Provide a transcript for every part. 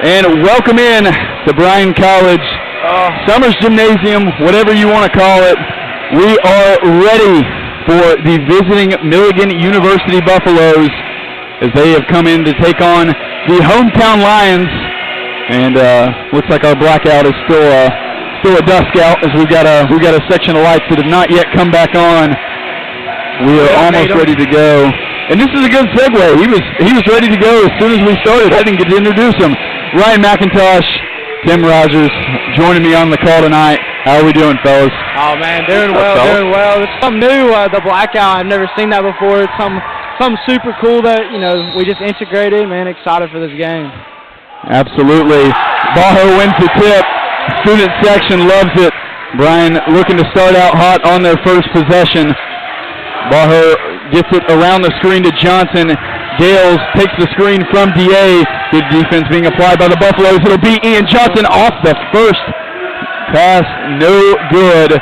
And welcome in to Bryan College, Summers Gymnasium, whatever you want to call it. We are ready for the visiting Milligan University Buffaloes as they have come in to take on the hometown Lions. And looks like our blackout is still a dusk out, as we've got a section of lights that have not yet come back on. We are almost ready to go. And this is a good segue. He was ready to go as soon as we started. I didn't get to introduce him. Ryan McIntosh, Tim Rogers, joining me on the call tonight. How are we doing, fellas? Oh man, doing well. It's something new, the blackout. I've never seen that before. It's something super cool that we just integrated. Man, excited for this game. Absolutely. Bajo wins the tip. Student section loves it. Bryan looking to start out hot on their first possession. Bajo gets it around the screen to Johnson. Gales takes the screen from DA. Good defense being applied by the Buffaloes. It'll be Ian Johnson off the first pass. No good.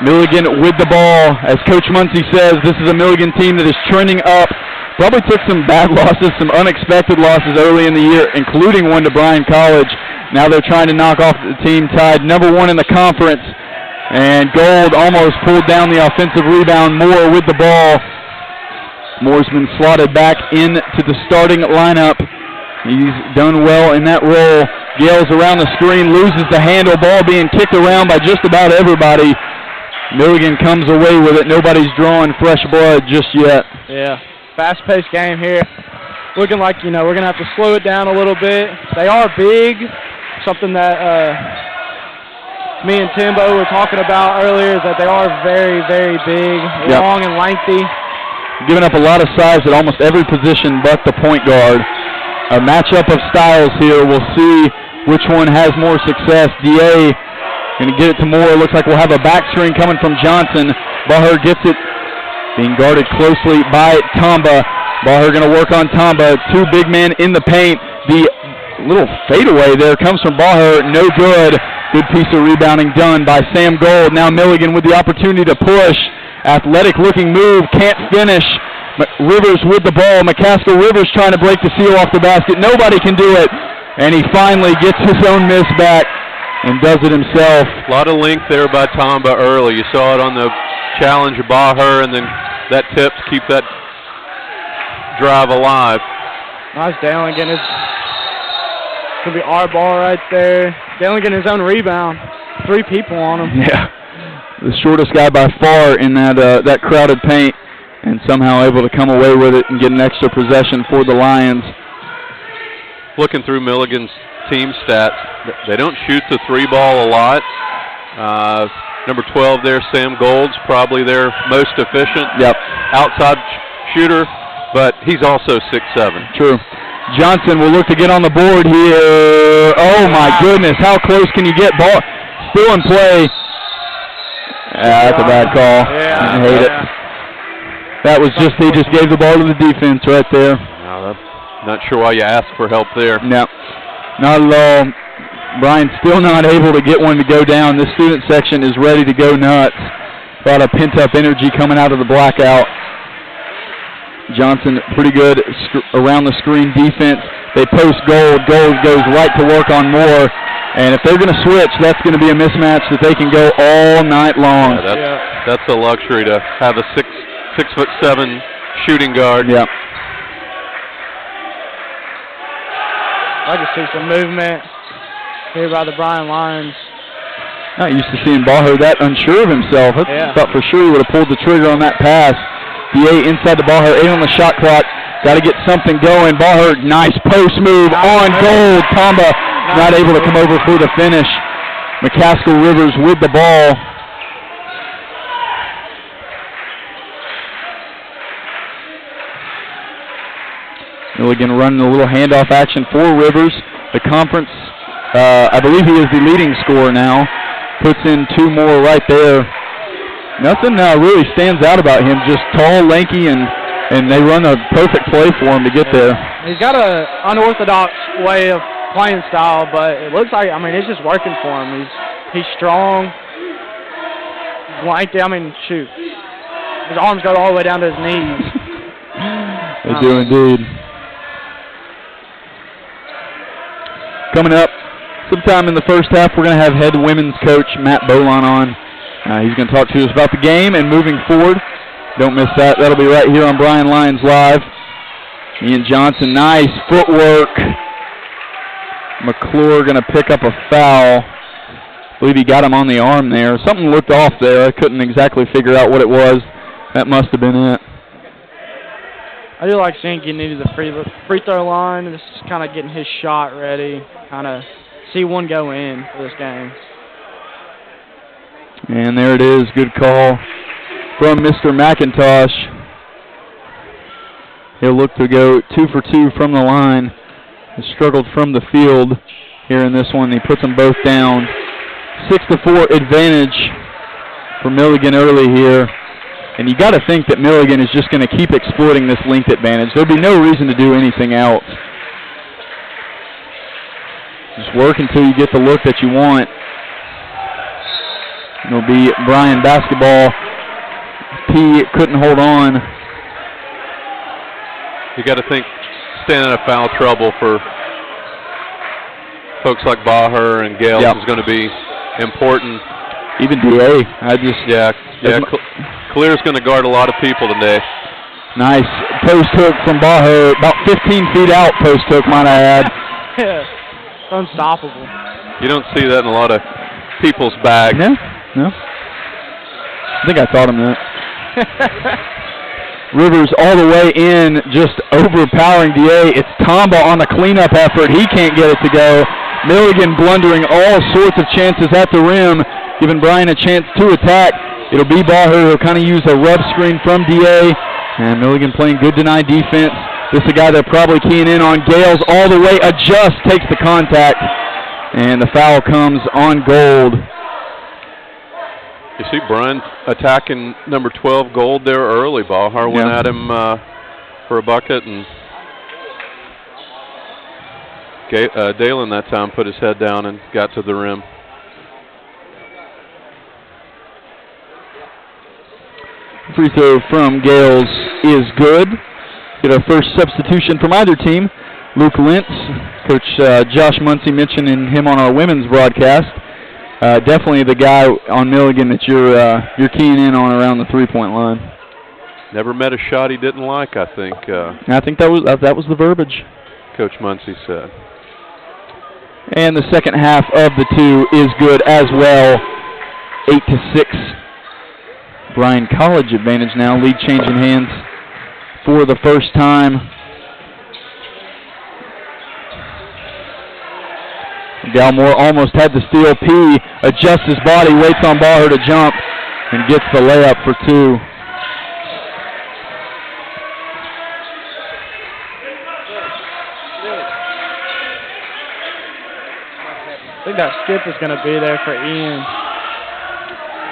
Milligan with the ball. As Coach Muncie says, this is a Milligan team that is trending up. Probably took some bad losses, some unexpected losses early in the year, including one to Bryan College. Now they're trying to knock off the team tied #1 in the conference. And Gold almost pulled down the offensive rebound. Moore with the ball. Moore's been slotted back into the starting lineup. He's done well in that role. Gales around the screen, loses the handle. Ball being kicked around by just about everybody. Milligan comes away with it. Nobody's drawing fresh blood just yet. Yeah, fast-paced game here. Looking like, we're going to have to slow it down a little bit. They are big, something that me and Timbo were talking about earlier, is that they are very, very big, long and lengthy. Giving up a lot of size at almost every position but the point guard. A matchup of styles here. We'll see which one has more success. DA going to get it to Moore. Looks like we'll have a back screen coming from Johnson. Baher gets it, being guarded closely by Tamba. Baher going to work on Tamba. Two big men in the paint. The little fadeaway there comes from Baher. No good. Good piece of rebounding done by Sam Gold. Now Milligan with the opportunity to push. Athletic-looking move, can't finish. Rivers with the ball. McCaskill Rivers trying to break the seal off the basket. Nobody can do it. And he finally gets his own miss back and does it himself. A lot of length there by Tamba early. You saw it on the challenge of Baher, and then that tip to keep that drive alive. Nice Daligan. It's going to be our ball right there. Daligan his own rebound. 3 people on him. Yeah. The shortest guy by far in that crowded paint, and somehow able to come away with it and get an extra possession for the Lions. Looking through Milligan's team stats, they don't shoot the 3-ball a lot. Number 12 there, Sam Gold's probably their most efficient outside shooter, but he's also 6'7". True. Johnson will look to get on the board here. Oh my goodness, how close can you get? Ball still in play. That's a bad call. I hate it. That was he just gave the ball to the defense right there. No, not sure why you asked for help there. No, not at all. Bryan still not able to get one to go down. This student section is ready to go nuts. A lot of pent-up energy coming out of the blackout. Johnson pretty good around the screen defense. They post Gold. Gold goes right to work on Moore. And if they're going to switch, that's going to be a mismatch that they can go all night long. Yeah, that's a luxury to have a 6'7" shooting guard. Yeah. I can see some movement here by the Bryan Lions. Not used to seeing Baher that unsure of himself. I thought for sure he would have pulled the trigger on that pass. DA inside the Baher, 8 on the shot clock. Got to get something going. Baher, nice post move on Gold. Tamba not able to come over for the finish. McCaskill Rivers with the ball. Milligan running a little handoff action for Rivers. The conference, I believe he is the leading scorer now. Puts in 2 more right there. Nothing really stands out about him. Just tall, lanky, and they run a perfect play for him to get there. He's got an unorthodox way of playing style, but it looks like, it's just working for him. He's strong, lanky. Shoot. His arms go all the way down to his knees. They do indeed. Coming up sometime in the first half, we're going to have head women's coach Matt Bolon on. He's going to talk to us about the game and moving forward. Don't miss that. That'll be right here on Bryan Lions Live. Ian Johnson, nice footwork. McClure going to pick up a foul. I believe he got him on the arm there. Something looked off there. I couldn't exactly figure out what it was. That must have been it. I do like seeing getting into the free throw line. Just kind of getting his shot ready. Kind of see one go in for this game. And there it is. Good call from Mr. McIntosh. He'll look to go 2 for 2 from the line. He struggled from the field here in this one. He puts them both down. 6-4 advantage for Milligan early here. And you got to think that Milligan is just going to keep exploiting this length advantage. There'll be no reason to do anything else. Just work until you get the look that you want. It'll be Bryan basketball. P couldn't hold on. You got to think staying out of foul trouble for folks like Baher and Gales is going to be important. Even DA. Clear's going to guard a lot of people today. Nice post hook from Baher. About 15 feet out post hook, might I add. Yeah, unstoppable. You don't see that in a lot of people's bags. No. I think I taught him that. Rivers all the way in, just overpowering DA. It's Tomba on the cleanup effort. He can't get it to go. Milligan blundering all sorts of chances at the rim, giving Bryan a chance to attack. It'll be Baher who'll kind of use a rub screen from DA. And Milligan playing good deny defense. This is a guy they're probably keying in on. Gales all the way, adjusts, takes the contact. And the foul comes on Gold. You see Bryan attacking number 12 Gold there early. Baher went at him for a bucket, and Dalen that time put his head down and got to the rim. Free throw from Gales is good. Get our first substitution from either team. Luke Lentz, Coach Josh Muncie mentioning him on our women's broadcast. Definitely the guy on Milligan that you're keying in on around the three-point line. Never met a shot he didn't like, I think. I think that was the verbiage. Coach Muncie said. And the second half of the two is good as well. 8-6. Bryan College advantage now. Lead changing hands for the first time. Galmore almost had the steal. P adjusts his body, waits on Baher to jump, and gets the layup for 2. I think that skip is going to be there for Ian.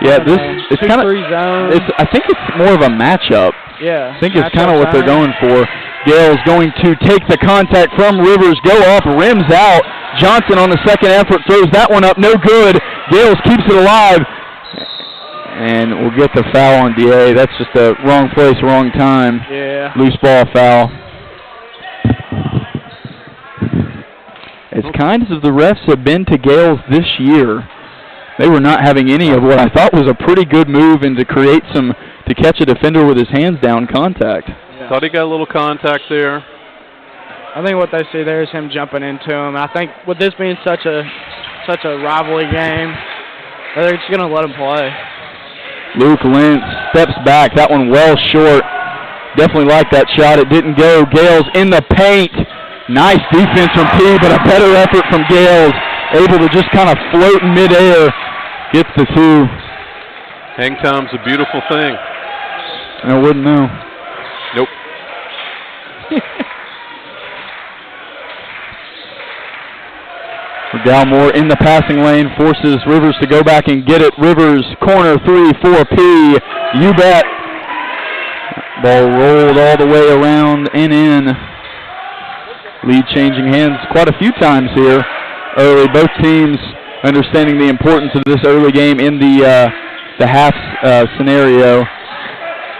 Yeah, it's kind of. I think it's more of a matchup. Yeah. I think it's kind of what they're going for. Gale's going to take the contact from Rivers, go up, rims out. Johnson on the second effort throws that one up, no good. Gales keeps it alive, and we'll get the foul on DA. That's just the wrong place, wrong time. Yeah. Loose ball foul. As kind as the refs have been to Gales this year, they were not having any of what I thought was a pretty good move and to create some, to catch a defender with his hands down contact. Yeah. Thought he got a little contact there. I think what they see there is him jumping into him. I think with this being such a rivalry game, they're just going to let him play. Luke Lentz steps back. That one well short. Definitely like that shot. It didn't go. Gales in the paint. Nice defense from P, but a better effort from Gales. Able to just kind of float in midair. Gets the 2. Hang time's a beautiful thing. I wouldn't know. Nope. Galmore in the passing lane forces Rivers to go back and get it. Rivers, corner 3 for P. You bet. Ball rolled all the way around and in. Lead changing hands quite a few times here early. Both teams understanding the importance of this early game in the half scenario.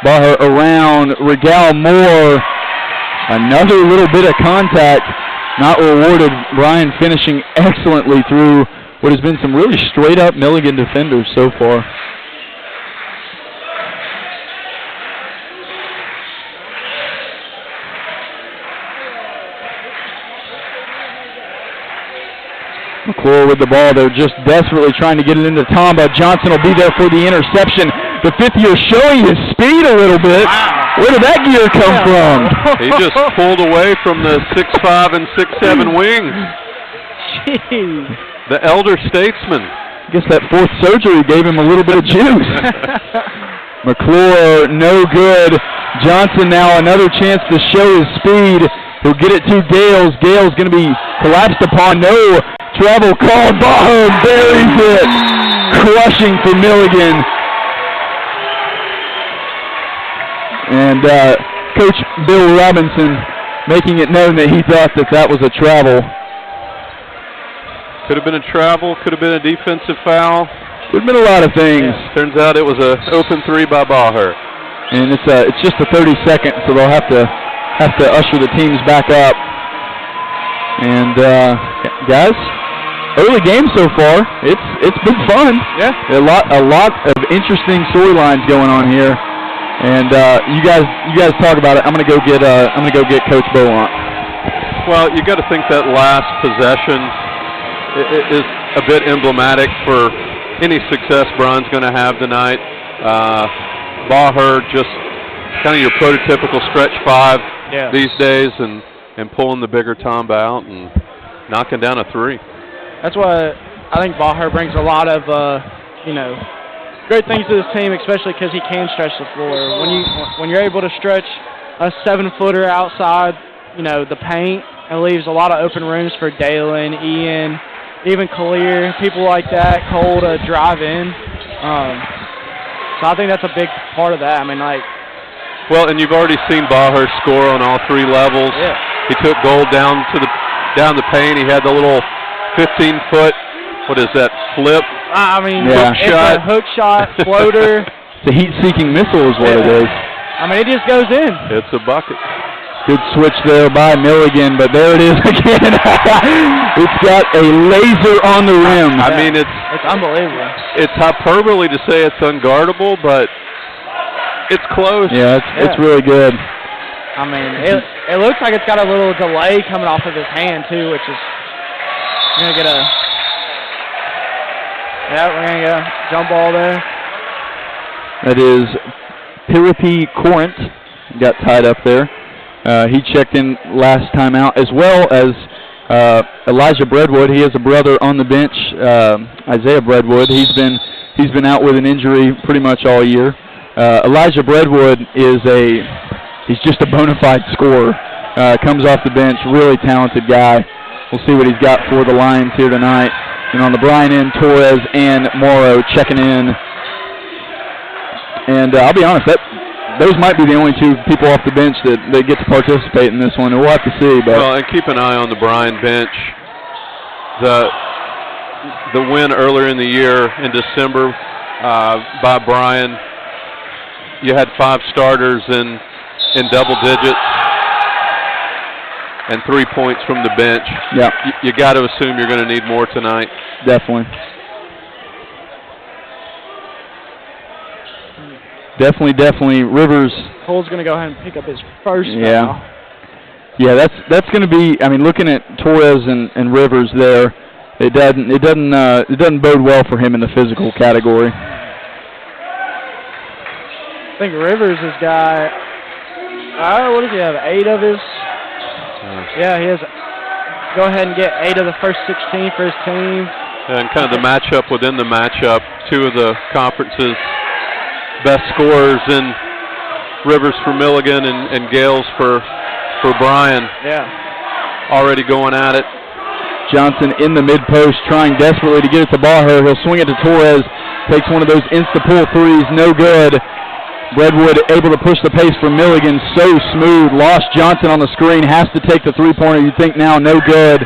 Baher around. Regal Moore. Another little bit of contact. not rewarded. Bryan finishing excellently through what has been some really straight-up Milligan defenders so far. McClure with the ball. They're just desperately trying to get it into Tomba. Johnson will be there for the interception. The fifth year showing his speed a little bit. Wow. Where did that gear come from? He just pulled away from the 6'5" and 6'7" wings. Jeez. The elder statesman. I guess that fourth surgery gave him a little bit of juice. McClure, no good. Johnson now another chance to show his speed. He'll get it to Gales. Gales going to be collapsed upon. No travel called. Bajo buries it. Crushing for Milligan. And Coach Bill Robinson making it known that he thought that was a travel. Could have been a travel, could have been a defensive foul. Could have been a lot of things. Yeah. Turns out it was an open three by Baher. And it's just a 30-second, so they'll have to usher the teams back up. And guys, early game so far. It's been fun. Yeah. A lot of interesting storylines going on here. And you guys talk about it. I'm gonna go get Coach Beaumont. Well, you got to think that last possession is a bit emblematic for any success Bryan's going to have tonight. Baher just kind of your prototypical stretch five these days, and pulling the bigger Tomba out and knocking down a three. That's why I think Baher brings a lot of great things to this team, especially because he can stretch the floor. When you're able to stretch a 7-footer outside, the paint, it leaves a lot of open rooms for Dalen, Ian, even Kalir, people like that, Cole to drive in. So I think that's a big part of that. Well, and you've already seen Baher score on all three levels. Yeah. He took goal down the paint. He had the little 15-foot. What is that, flip? Hook shot. A hook shot, floater. It's a heat-seeking missile is what it is. It just goes in. It's a bucket. Good switch there by Milligan, but there it is again. It's got a laser on the rim. It's unbelievable. It's hyperbole to say it's unguardable, but it's close. Yeah, it's really good. It looks like it's got a little delay coming off of his hand, too, which is going to get a... Yeah, we're going to get a jump ball there. That is Piripi Corinth. Got tied up there. He checked in last time out, as well as Elijah Breadwood. He has a brother on the bench, Isaiah Breadwood. He's been out with an injury pretty much all year. Elijah Breadwood he's just a bona fide scorer. Comes off the bench, really talented guy. We'll see what he's got for the Lions here tonight. And on the Bryan end, Torres and Morrow checking in. And I'll be honest, those might be the only two people off the bench that get to participate in this one. And we'll have to see. But well, and keep an eye on the Bryan bench. The win earlier in the year in December by Bryan, you had 5 starters in double digits and 3 points from the bench. Yeah, you got to assume you're going to need more tonight. Definitely. Definitely. Rivers. Cole's going to go ahead and pick up his first foul. Yeah, that's going to be. Looking at Torres and Rivers there, it doesn't bode well for him in the physical category. I think Rivers has got. What does he have? 8 of his. Yeah, he has. Go ahead and get 8 of the first 16 for his team. And kind of the matchup within the matchup. 2 of the conference's best scorers in Rivers for Milligan and Gales for Bryan. Yeah. Already going at it. Johnson in the mid-post trying desperately to get it to Baher. He'll swing it to Torres. Takes one of those insta-pull threes. No good. Redwood able to push the pace for Milligan. So smooth. Lost Johnson on the screen. Has to take the three-pointer. You think now. No good.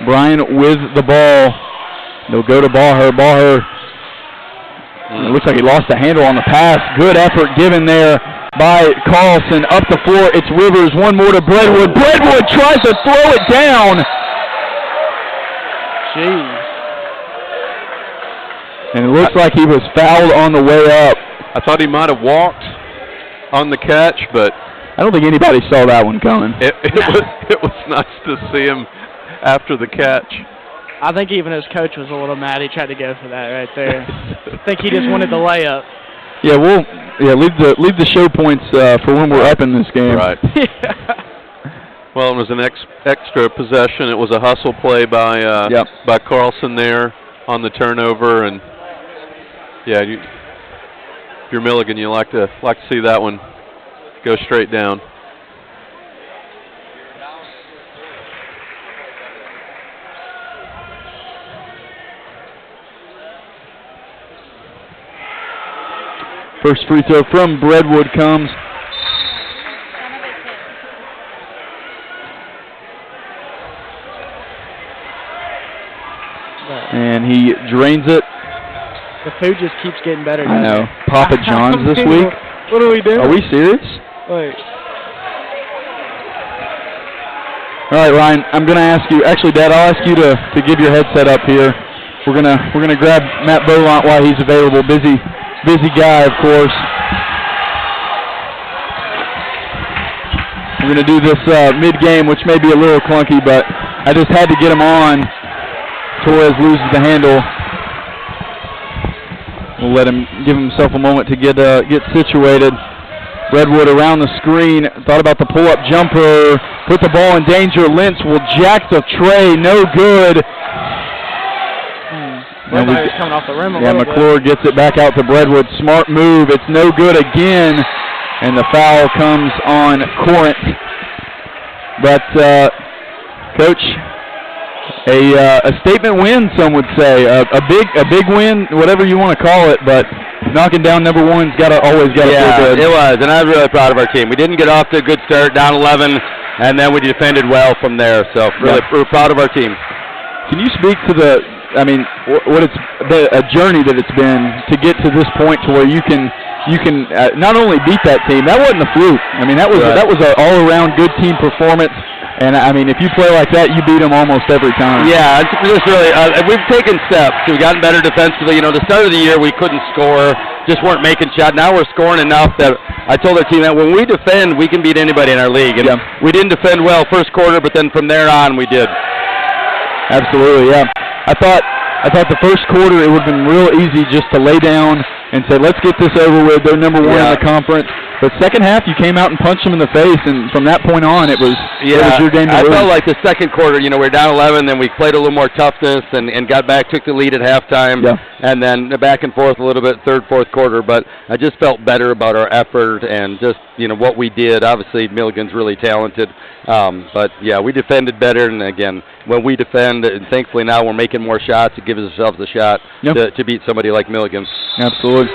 Bryan with the ball. They'll go to Baher. Baher. It looks like he lost the handle on the pass. Good effort given there by Carlson. Up the floor, it's Rivers. One more to Breadwood. Breadwood tries to throw it down. Jeez. And it looks like he was fouled on the way up. I thought he might have walked on the catch, but I don't think anybody saw that one coming. It was nice to see him after the catch. I think even his coach was a little mad. He tried to go for that right there. I think he just wanted the layup. Yeah, leave the show points for when we're up in this game. Right. Well, it was an extra possession. It was a hustle play by Carlson there on the turnover, and yeah, if you're Milligan, you like to see that one go straight down. First free throw from Breadwood comes. And he drains it. The food just keeps getting better. I know. Papa John's this week. What are we doing? Are we serious? Wait. All right, Ryan. I'm going to ask you. Actually, Dad, I'll ask you to give your headset up here. We're gonna grab Matt Beaumont while he's available. Busy guy, of course. We're going to do this mid-game, which may be a little clunky, but I just had to get him on. Torres loses the handle. We'll let him give himself a moment to get situated. Redwood around the screen. Thought about the pull-up jumper. Put the ball in danger. Lentz will jack the tray. No good. Everybody's coming off the rim a little McClure gets it back out to Breadwood. Smart move. It's no good again. And the foul comes on Corinth. But, Coach, a statement win, some would say. A big win, whatever you want to call it, but knocking down number one's always got to feel good. It was, and I'm really proud of our team. We didn't get off to a good start, down 11, and then we defended well from there. So really, we're proud of our team. Can you speak to what it's a journey that it's been to get to this point to where you can not only beat that team. That wasn't a fluke. I mean, that was an all-around good team performance. And I mean, if you play like that, you beat them almost every time. Yeah, it's just really we've taken steps. We've gotten better defensively. You know, the start of the year we couldn't score, just weren't making shots. Now we're scoring enough that I told our team that when we defend, we can beat anybody in our league. And we didn't defend well first quarter, but then from there on, we did. Absolutely, yeah. I thought the first quarter it would have been real easy just to lay down and say, let's get this over with. They're number one in the conference. But second half, you came out and punched them in the face, and from that point on, it was your game to lose. I felt like the second quarter, you know, we were down 11, then we played a little more toughness and got back, took the lead at halftime, and then back and forth a little bit third, fourth quarter. But I just felt better about our effort and just, you know, what we did. Obviously, Milligan's really talented. But, yeah, we defended better, and, again, when we defend, and thankfully now we're making more shots, it gives ourselves a shot to beat somebody like Milligan. Absolutely.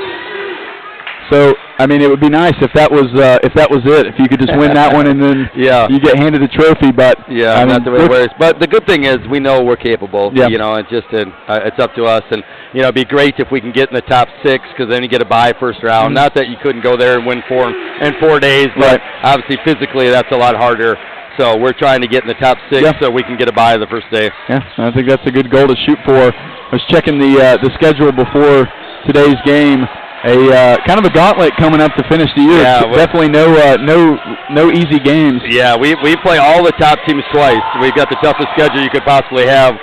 So, I mean, it would be nice if that was it. If you could just win that one and then you get handed the trophy. But not the way it works. But the good thing is we know we're capable. You know, it's just it's up to us. And you know, it'd be great if we can get in the top 6 because then you get a bye first round. Not that you couldn't go there and win 4 in 4 days, but obviously physically that's a lot harder. So we're trying to get in the top 6 so we can get a bye the first day. Yeah, I think that's a good goal to shoot for. I was checking the schedule before today's game. A kind of a gauntlet coming up to finish the year. Yeah, definitely no easy games. Yeah, we play all the top teams twice. We've got the toughest schedule you could possibly have.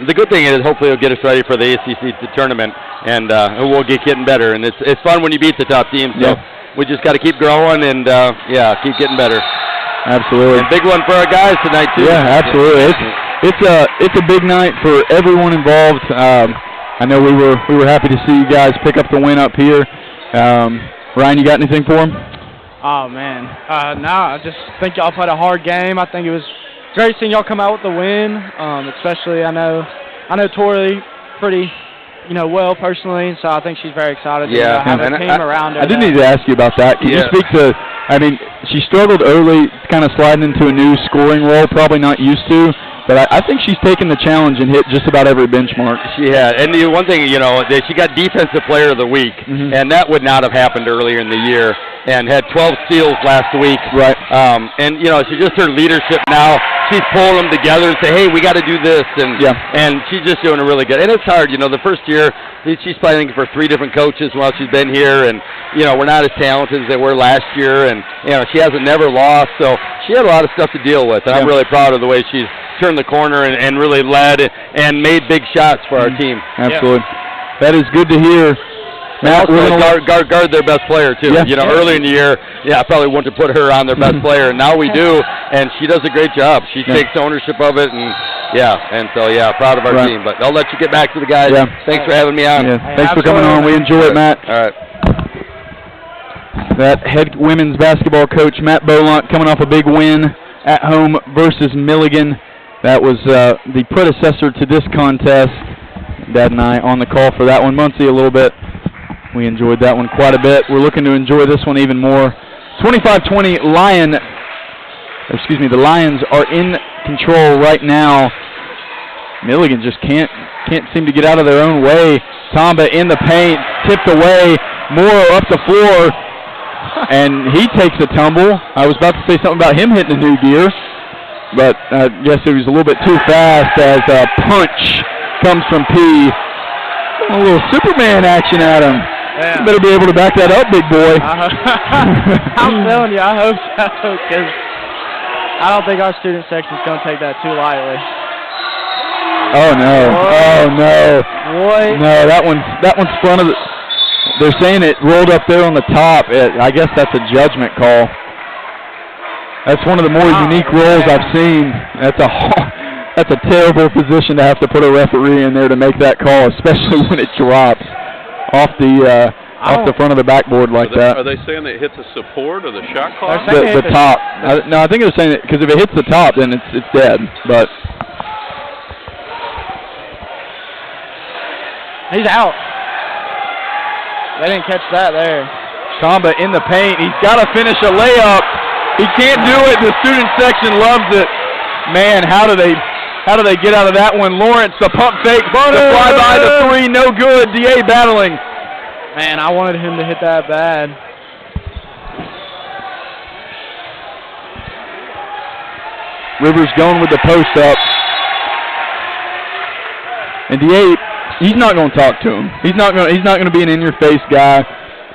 The good thing is hopefully it'll get us ready for the ACC tournament, and we'll get getting better. And it's fun when you beat the top teams. So we just got to keep growing and keep getting better. Absolutely. And big one for our guys tonight too. Yeah, absolutely. It's a big night for everyone involved. I know we were happy to see you guys pick up the win up here. Ryan, you got anything for him? Oh man, no, I just think y'all played a hard game. I think it was great seeing y'all come out with the win. Especially I know Tori pretty, well personally, so I think she's very excited to have a team around her. I did need to ask you about that. Can you speak to? I mean, she struggled early, kind of sliding into a new scoring role, probably not used to. But I think she's taken the challenge and hit just about every benchmark. She had. And the one thing, she got Defensive Player of the Week, and that would not have happened earlier in the year, and had 12 steals last week. Right. And, she just her leadership now. She's pulling them together and say, hey, we got to do this. And she's just doing a really good. And it's hard. The first year, she's playing for 3 different coaches while she's been here, and, we're not as talented as they were last year, and, she hasn't never lost. So she had a lot of stuff to deal with, and I'm really proud of the way she's turned the corner and really led and made big shots for our team. Absolutely. That is good to hear. Matt, we're going to guard their best player, too. Yeah. Earlier in the year, I probably wouldn't have put her on their best player, and now we do, and she does a great job. She takes ownership of it, and proud of our team. But I'll let you get back to the guys. Thanks for having me on. Thanks for coming on. We enjoy it, Matt. All right. That head women's basketball coach, Matt Bolunt, coming off a big win at home versus Milligan. That was the predecessor to this contest. Dad and I on the call for that one. Muncie a little bit. We enjoyed that one quite a bit. We're looking to enjoy this one even more. 25-20 the Lions are in control right now. Milligan just can't seem to get out of their own way. Tamba in the paint, tipped away. Moore up the floor, and he takes a tumble. I was about to say something about him hitting a new gear, but I guess it was a little bit too fast as a punch comes from P. A little Superman action at him. Yeah. You better be able to back that up, big boy. I'm telling you, I hope so, because I don't think our student section's going to take that too lightly. Oh, no. Oh, no. Boy. No, that one's front of the... They're saying it rolled up there on the top. I guess that's a judgment call. That's one of the more unique rolls I've seen. That's a terrible position to have to put a referee in there to make that call, especially when it drops off the front of the backboard like that. Are they saying that it hits the support or the shot clock? The top. No, I think they're saying that because if it hits the top, then it's dead. But he's out. They didn't catch that there. Tamba in the paint. He's got to finish a layup. He can't do it. The student section loves it. Man, how do they get out of that one? Lawrence, the pump fake, the flyby, the 3, no good. DA battling. Man, I wanted him to hit that bad. Rivers going with the post up. And DA, he's not going to talk to him. He's not going to be an in-your-face guy.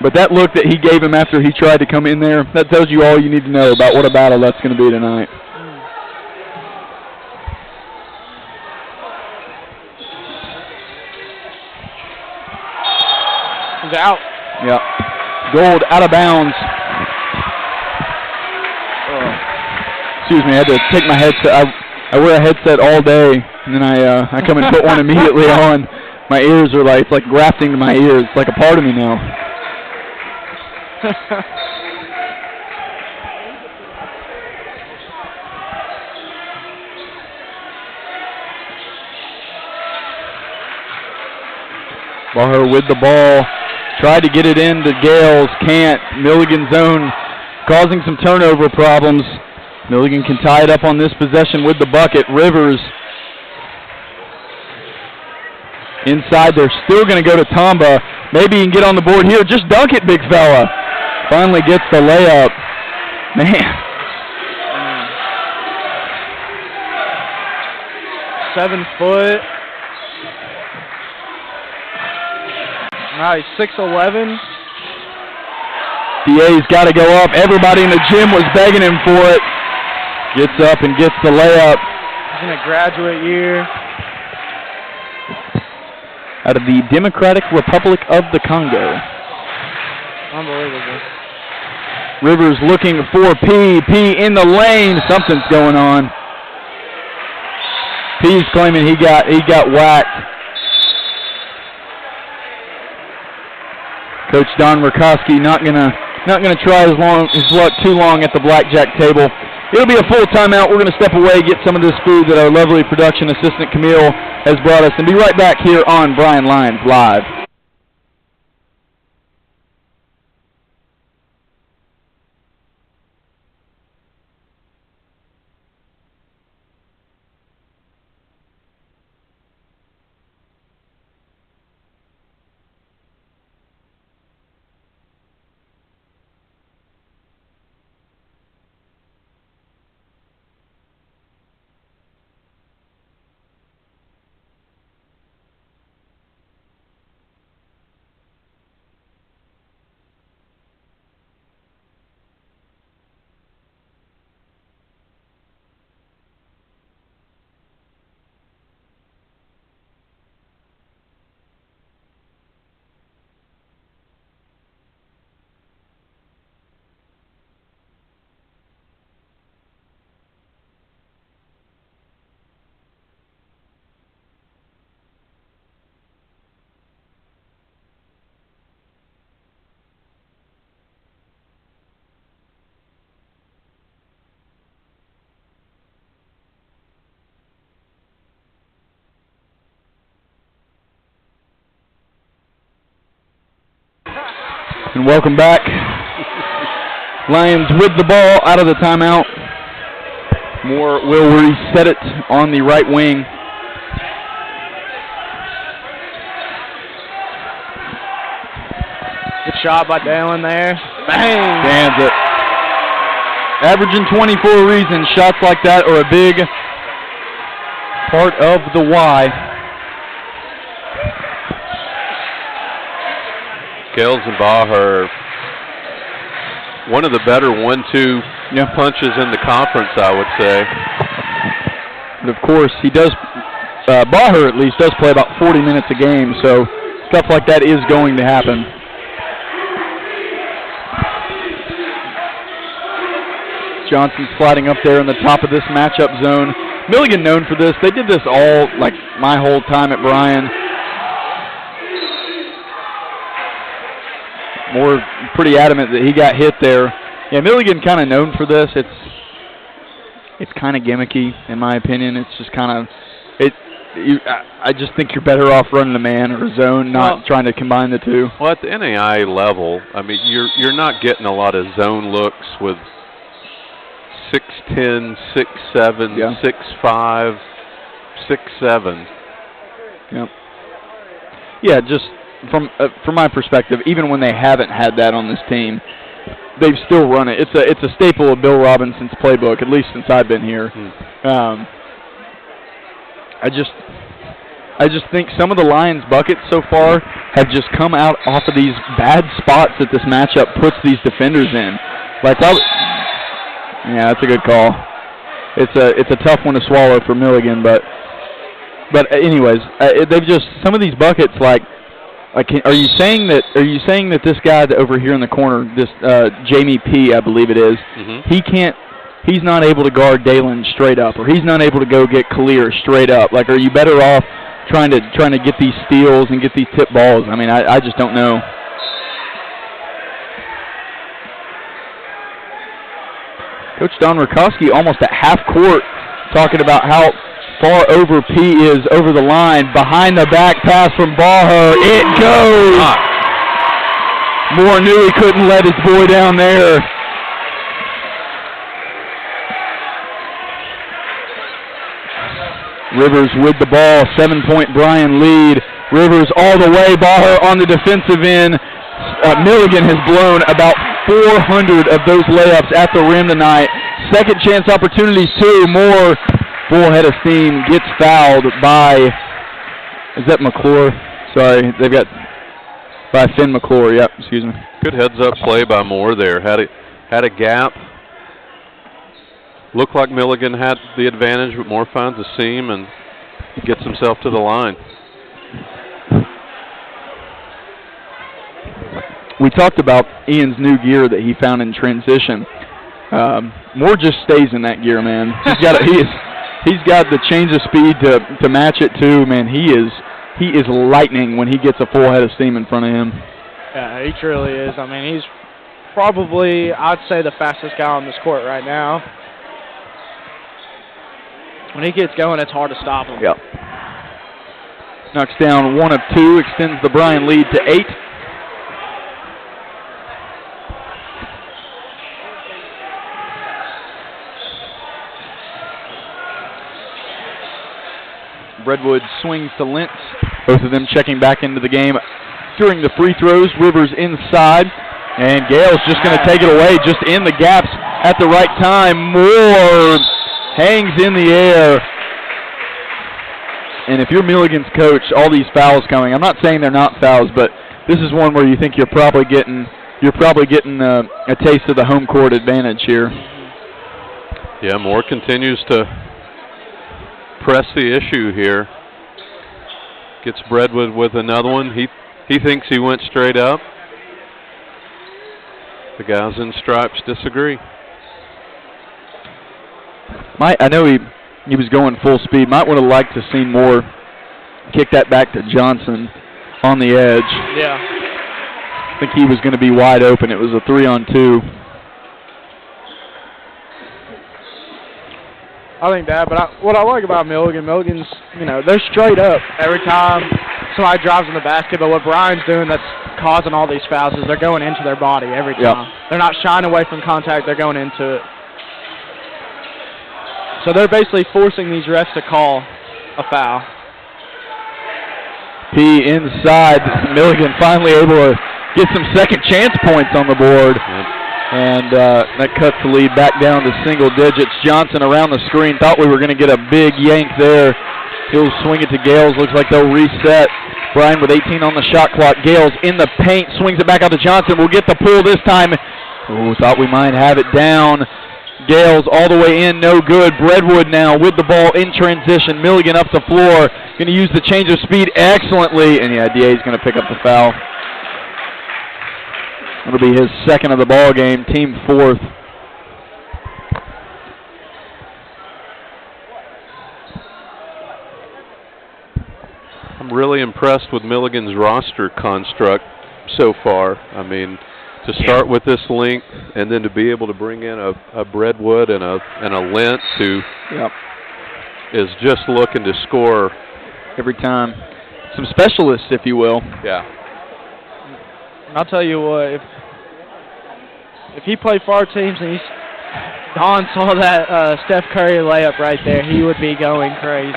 But that look that he gave him after he tried to come in there, that tells you all you need to know about what a battle that's going to be tonight. He's out. Yeah. Gold out of bounds. Excuse me, I had to take my headset. I wear a headset all day, and then I come and put one immediately on. My ears are like, it's like grafting to my ears. It's like a part of me now. Baher with the ball. Tried to get it into Gales. Can't. Milligan's own causing some turnover problems. Milligan can tie it up on this possession with the bucket. Rivers inside. They're still going to go to Tamba. Maybe he can get on the board here. Just dunk it, big fella. Finally gets the layup. Man. 7 foot. Wow, he's 6'11". DA's got to go up. Everybody in the gym was begging him for it. Gets up and gets the layup. He's in a graduate year. Out of the Democratic Republic of the Congo. Unbelievable. Rivers looking for P. P in the lane. Something's going on. P's claiming he got whacked. Coach Don Murkowski not gonna try his luck too long at the blackjack table. It'll be a full timeout. We're gonna step away, get some of this food that our lovely production assistant Camille has brought us, and be right back here on Bryan Lions Live. And welcome back. Lions with the ball out of the timeout. Moore will reset it on the right wing. Good shot by Dalen there. Bang! Stands it. Averaging 24 reasons. Shots like that are a big part of the why. Gales and Baher, one of the better 1-2 punches in the conference, I would say. But of course, he does, Baher at least does play about 40 minutes a game, so stuff like that is going to happen. Johnson sliding up there in the top of this matchup zone. Milligan known for this. They did this all, like, my whole time at Bryan. Moore pretty adamant that he got hit there. Yeah, Milligan kind of known for this. It's kind of gimmicky, in my opinion. It's just kind of, I just think you're better off running a man or a zone, not trying to combine the two. Well, at the NAI level, I mean, you're not getting a lot of zone looks with 6'10", 6'7", 6'5", 6'7". Yep. Yeah, just from my perspective, even when they haven't had that on this team, they've still run it. It's a staple of Bill Robinson's playbook, at least since I've been here. I just think some of the Lions' buckets so far have just come out off of these bad spots that this matchup puts these defenders in. Like, yeah, that's a good call. It's a tough one to swallow for Milligan, but anyways, they've just, some of these buckets, like are you saying that this guy over here in the corner, this Jamie P, I believe it is, he's not able to guard Dalen straight up, or he's not able to go get Kalir straight up? Like, are you better off trying to get these steals and get these tip balls? I mean, I just don't know. Coach Don Rakowski almost at half court talking about how far over P is over the line. Behind the back pass from Baher. It goes. Moore knew he couldn't let his boy down there. Rivers with the ball. 7-point Bryan lead. Rivers all the way. Baher on the defensive end. Milligan has blown about 400 of those layups at the rim tonight. Second chance opportunities too. Moore, full head of steam, gets fouled by, is that McClure? Sorry, they've got, by Finn McClure, yep, excuse me. Good heads-up play by Moore there. Had a gap. Looked like Milligan had the advantage, but Moore finds a seam and gets himself to the line. We talked about Ian's new gear that he found in transition. Moore just stays in that gear, man. He's got the change of speed to match it too, man. He is lightning when he gets a full head of steam in front of him. Yeah, he truly is. I mean, he's probably, I'd say, the fastest guy on this court right now. When he gets going, it's hard to stop him. Yep. Knocks down 1 of 2, extends the Bryan lead to 8. Redwood swings to Lentz. Both of them checking back into the game during the free throws. Rivers inside, and Gale's just going to take it away just in the gaps at the right time. Moore hangs in the air. And if you're Milligan's coach, all these fouls coming, I'm not saying they're not fouls, but this is one where you think you're probably getting a taste of the home court advantage here. Yeah, Moore continues to press the issue here. Gets Redwood with another one. He thinks he went straight up. The guys in stripes disagree. I know he was going full speed. Might would have liked to see Moore kick that back to Johnson on the edge. Yeah. I think he was going to be wide open. It was a 3-on-2. I think that, but what I like about Milligan's, you know, they're straight up every time somebody drives in the basket, but what Bryan's doing that's causing all these fouls is they're going into their body every time. Yep. They're not shying away from contact, they're going into it. So they're basically forcing these refs to call a foul. P inside. Milligan finally able to get some second chance points on the board. And that cuts the lead back down to single digits. Johnson around the screen. Thought we were going to get a big yank there. He'll swing it to Gales. Looks like they'll reset. Bryan with 18 on the shot clock. Gales in the paint. Swings it back out to Johnson. We'll get the pull this time. Oh, thought we might have it down. Gales all the way in. No good. Breadwood now with the ball in transition. Milligan up the floor. Going to use the change of speed excellently. And yeah, DA's going to pick up the foul. It'll be his second of the ball game, team fourth. I'm really impressed with Milligan's roster construct so far. I mean, to start with this length and then to be able to bring in a Breadwood and a Lentz who is just looking to score every time. Some specialists, if you will. Yeah. I'll tell you what, if he played for our teams and Don saw that Steph Curry layup right there, he would be going crazy.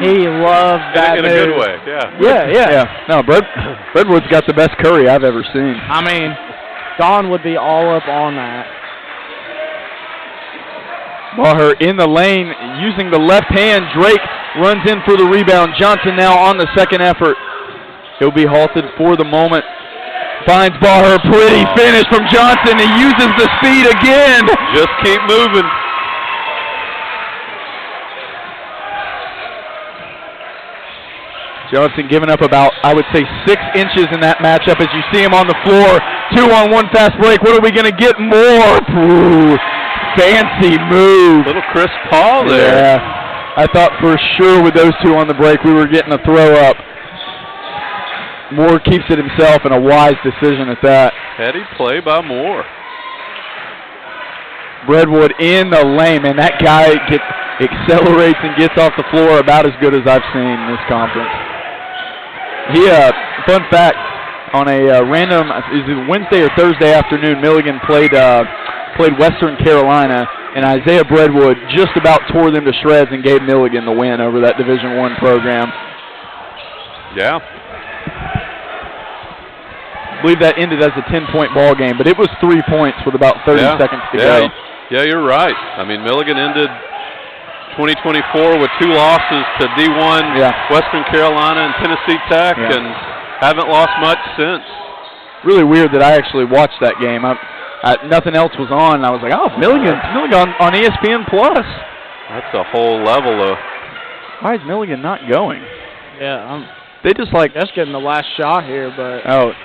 He loves that in move. a good way, yeah. Yeah. No, Breadwood's got the best Curry I've ever seen. I mean, Don would be all up on that. Maher in the lane, using the left hand. Drake runs in for the rebound. Johnson now on the second effort. He'll be halted for the moment. Finds Baher, pretty finish from Johnson. He uses the speed again. Just keep moving. Johnson giving up about, I would say, 6 inches in that matchup as you see him on the floor. 2-on-1 fast break. What are we going to get more? Ooh, fancy move. Little Chris Paul there. Yeah, I thought for sure with those two on the break we were getting a throw up. Moore keeps it himself, and a wise decision at that. Heady play by Moore. Breadwood in the lane, and that guy accelerates and gets off the floor about as good as I've seen in this conference. Fun fact, on a random, is it Wednesday or Thursday afternoon, Milligan played Western Carolina, and Isaiah Breadwood just about tore them to shreds and gave Milligan the win over that Division I program. Yeah. I believe that ended as a 10-point ball game, but it was 3 points with about 30 seconds to go. Yeah, you're right. I mean, Milligan ended 2024 with 2 losses to D1, Western Carolina and Tennessee Tech, and haven't lost much since. Really weird that I actually watched that game. Nothing else was on, and I was like, oh, Milligan on ESPN+. That's a whole level of... Why is Milligan not going? Yeah, they just like... That's getting the last shot here, but... Oh,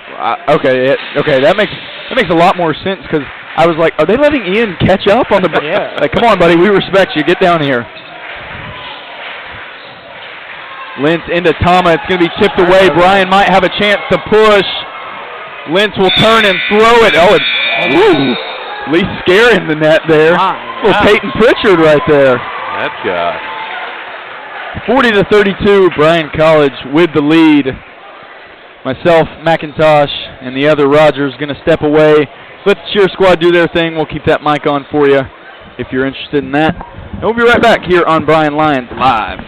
okay, that makes a lot more sense, because I was like, are they letting Ian catch up on the... Yeah. Like, come on, buddy, we respect you. Get down here. Lentz into Tama. It's going to be tipped away. Bryan might have a chance to push. Lentz will turn and throw it. Oh, it's at least scaring the net there. Little Peyton Pritchard right there. That guy. 40-32, Bryan College with the lead. Myself, McIntosh, and the other Rogers going to step away. Let the cheer squad do their thing. We'll keep that mic on for you if you're interested in that. And we'll be right back here on Bryan Lions Live.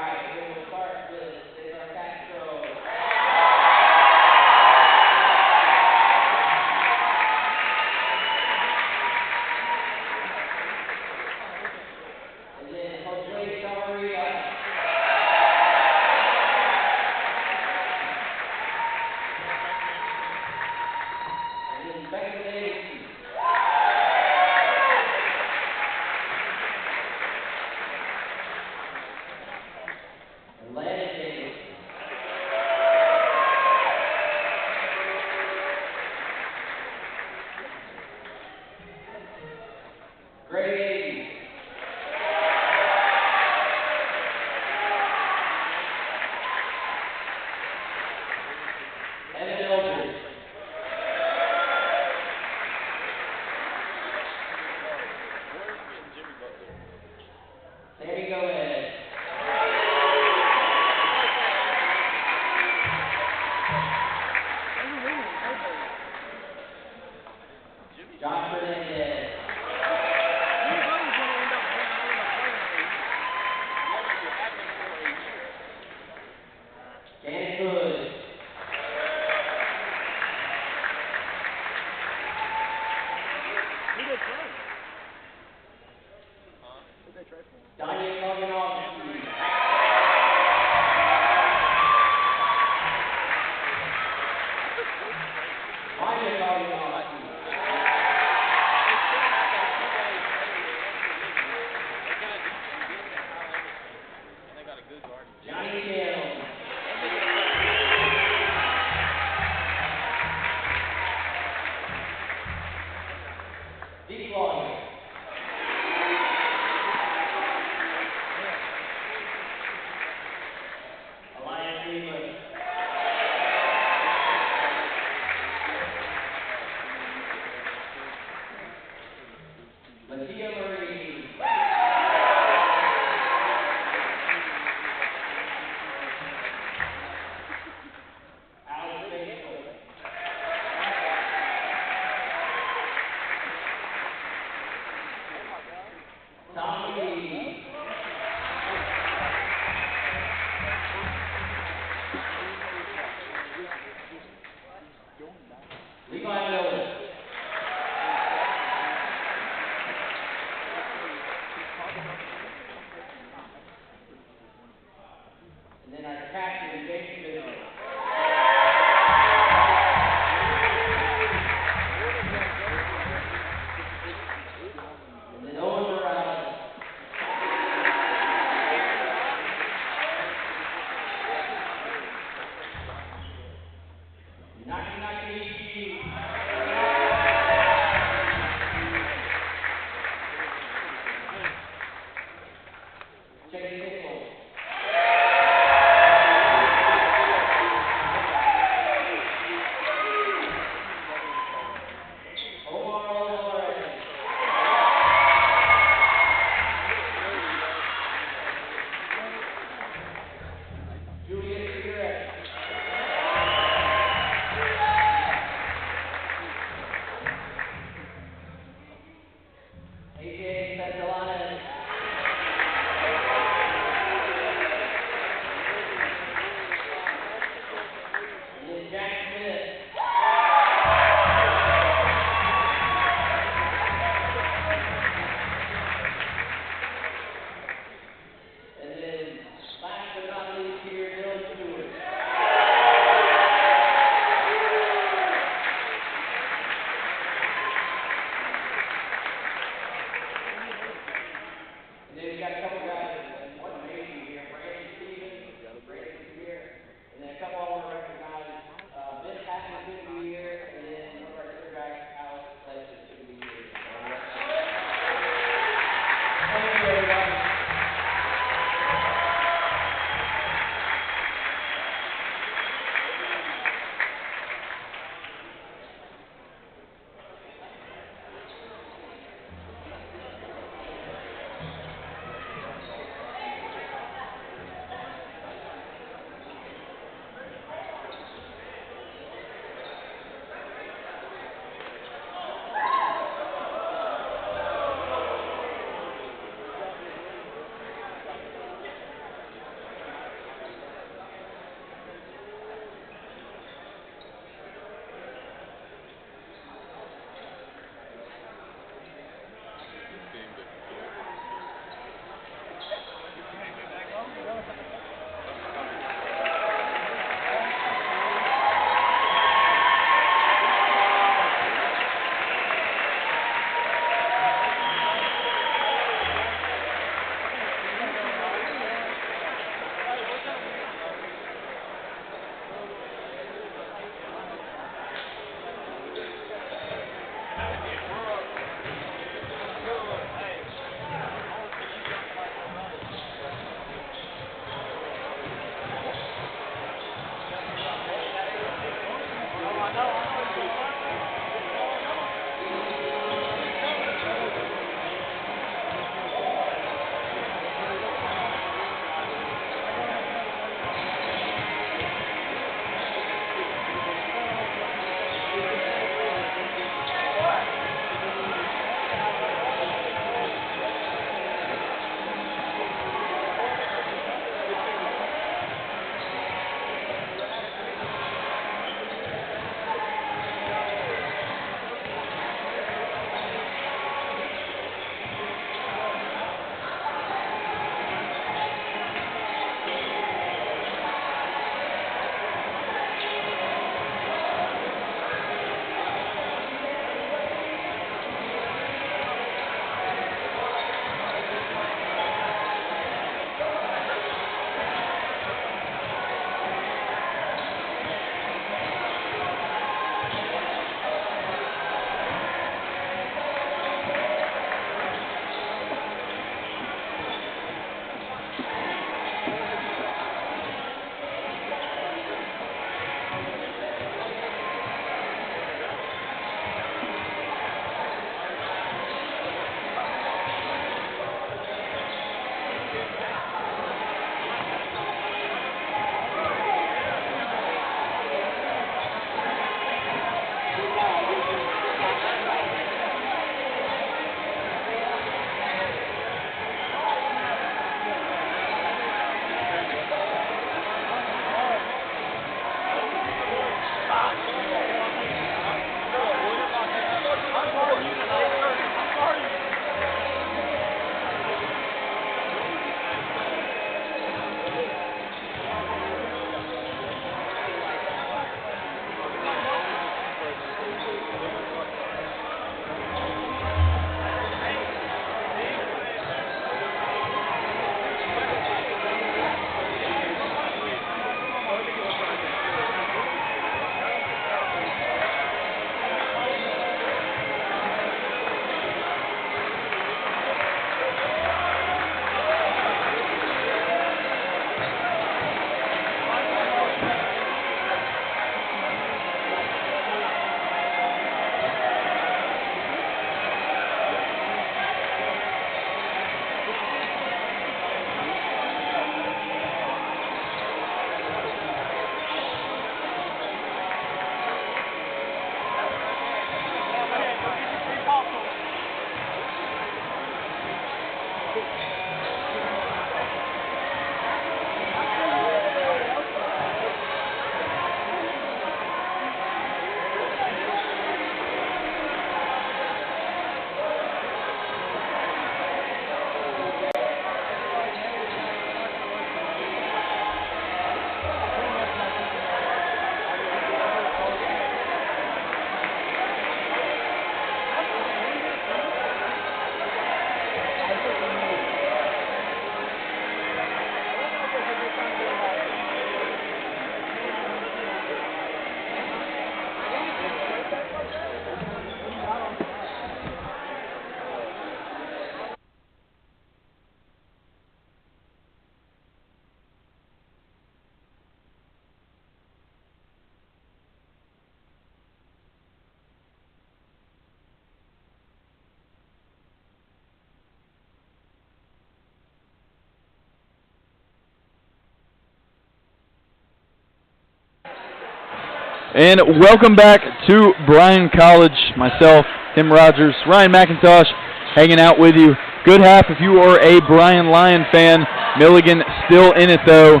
And welcome back to Bryan College. Myself, Tim Rogers, Ryan McIntosh, hanging out with you. Good half if you are a Bryan Lion fan. Milligan still in it, though,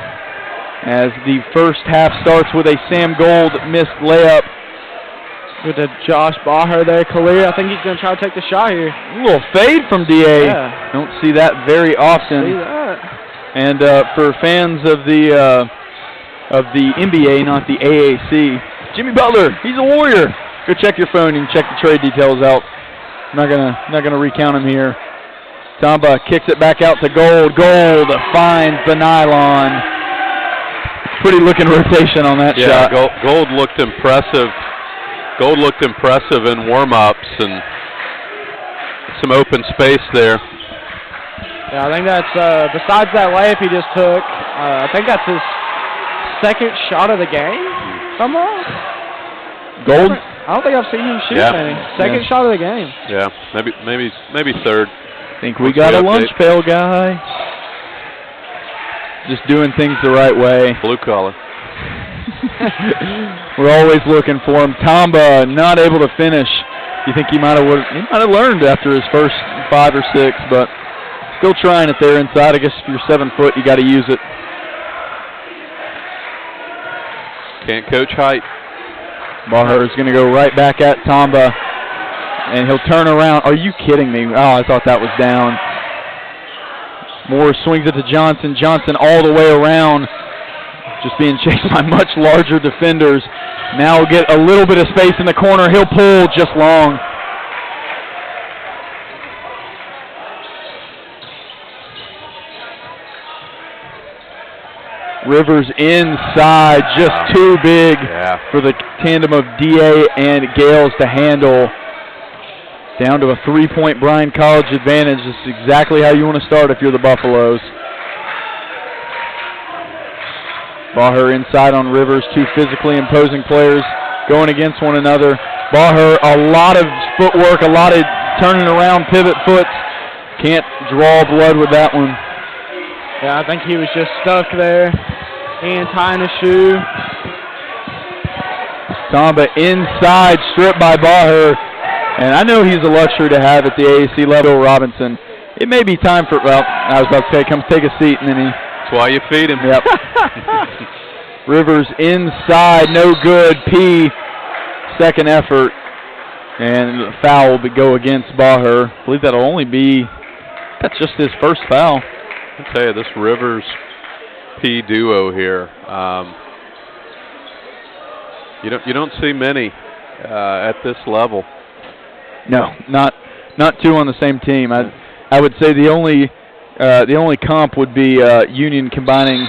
as the first half starts with a Sam Gold missed layup. With a Josh Baher there, Kalir. I think he's going to try to take the shot here. A little fade from DA. Yeah. Don't see that very often. See that. And for fans of the NBA, not the AAC, Jimmy Butler, he's a Warrior. Go check your phone and check the trade details out. I'm not gonna recount him here. Tamba kicks it back out to Gold. Gold finds the nylon. Pretty looking rotation on that shot. Gold looked impressive. Gold looked impressive in warm-ups and some open space there. Yeah, I think that's, besides that layup he just took, I think that's his second shot of the game, somehow. Gold? I don't think I've seen him shoot any. Second shot of the game. Yeah, maybe third. Think we got a lunch pail guy. Just doing things the right way. Blue collar. We're always looking for him. Tamba not able to finish. You think he might have learned after his first 5 or 6, but still trying it there inside. I guess if you're 7 foot, you got to use it. Can't coach height. Baher is going to go right back at Tamba, and he'll turn around. Are you kidding me? Oh, I thought that was down. Moore swings it to Johnson. Johnson all the way around, just being chased by much larger defenders. Now we'll get a little bit of space in the corner. He'll pull just long. Rivers inside, just too big for the tandem of DA and Gales to handle. Down to a 3-point Bryan College advantage. This is exactly how you want to start if you're the Buffaloes. Baher inside on Rivers, 2 physically imposing players going against one another. Baher, a lot of footwork, a lot of turning around, pivot foots. Can't draw blood with that one. Yeah, I think he was just stuck there and tying his shoe. Tamba inside, stripped by Baher. And I know he's a luxury to have at the AAC level, Robinson. It may be time for, well, I was about to say, come take a seat, and then he... That's why you feed him. Yep. Rivers inside, no good. P, second effort. And the foul will go against Baher. I believe that'll only be, that's just his first foul. I'll tell you, this Rivers P duo here, you don't see many at this level. No, not 2 on the same team. I would say the only comp would be Union combining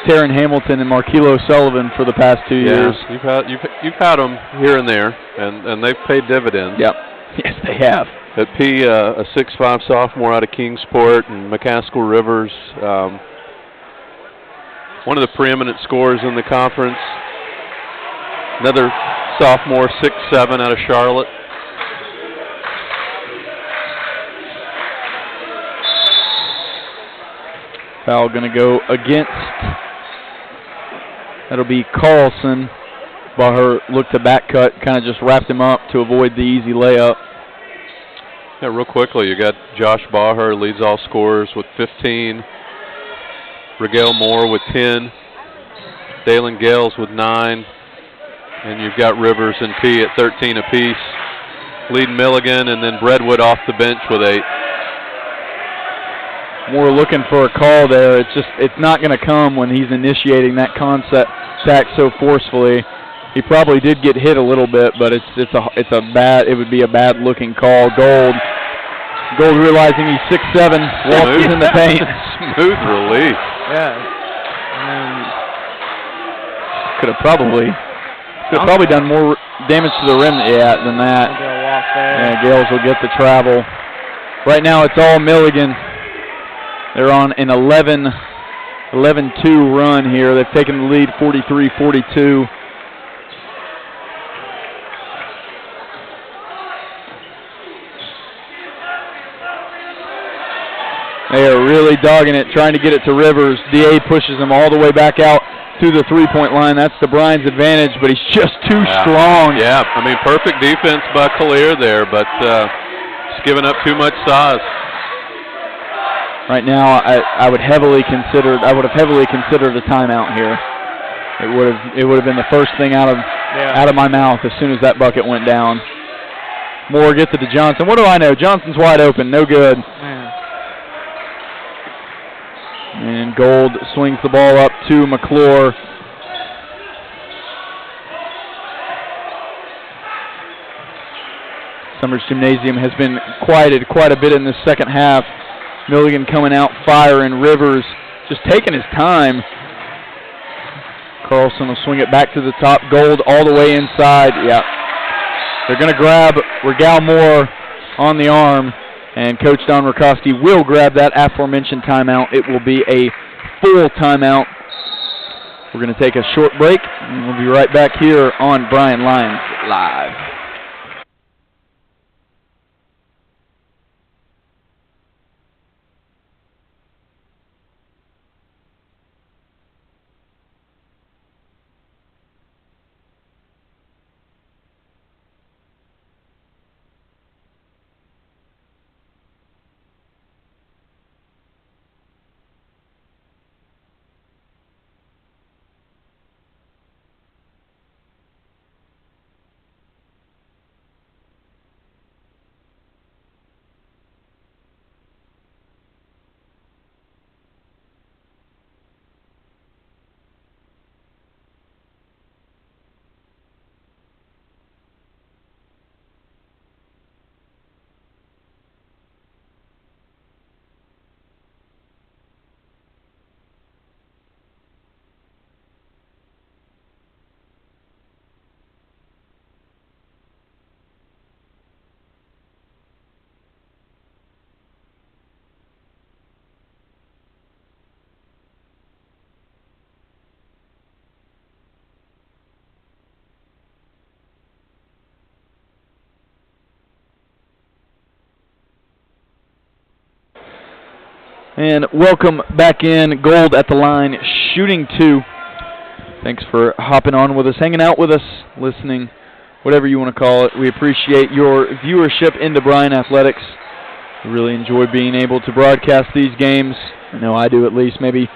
Taryn Hamilton and Markelo Sullivan for the past 2 years. You've had them here and there, and they've paid dividends. Yep. Yes, they have. At P, a 6'5" sophomore out of Kingsport, and McCaskill Rivers, one of the preeminent scorers in the conference. Another sophomore, 6'7", out of Charlotte. Foul going to go against. That'll be Carlson. Baher looked to back cut, kind of just wrapped him up to avoid the easy layup. Yeah, real quickly, you got Josh Baher leads all scorers with 15. Rigel Moore with 10. Dalen Gales with 9. And you've got Rivers and P at 13 apiece. Leading Milligan, and then Breadwood off the bench with 8. Moore looking for a call there. It's not going to come when he's initiating that contact so forcefully. He probably did get hit a little bit, but it would be a bad looking call. Gold realizing he's 6'7", walks in the paint. Smooth release. Yeah. Could have probably done more damage to the rim than that. Yeah, Gales will get the travel. Right now it's all Milligan. They're on an 11-2 run here. They've taken the lead 43-42. They are really dogging it, trying to get it to Rivers. DA pushes him all the way back out to the three-point line. That's to Bryan's advantage, but he's just too strong. Yeah, I mean, perfect defense by Collier there, but just giving up too much size. Right now, I would have heavily considered a timeout here. It would have been the first thing out of my mouth as soon as that bucket went down. Moore gets it to Johnson. What do I know? Johnson's wide open. No good. Man. And Gold swings the ball up to McClure. Summers Gymnasium has been quieted quite a bit in this second half. Milligan coming out firing. Rivers just taking his time. Carlson will swing it back to the top. Gold all the way inside. Yeah. They're going to grab Regal Moore on the arm, and Coach Don Rakowski will grab that aforementioned timeout. It will be a full timeout. We're going to take a short break, and we'll be right back here on Bryan Lions Live. And welcome back in. Gold at the line, shooting 2. Thanks for hopping on with us, hanging out with us, listening, whatever you want to call it. We appreciate your viewership into Bryan Athletics. We really enjoy being able to broadcast these games. I know I do, at least. Maybe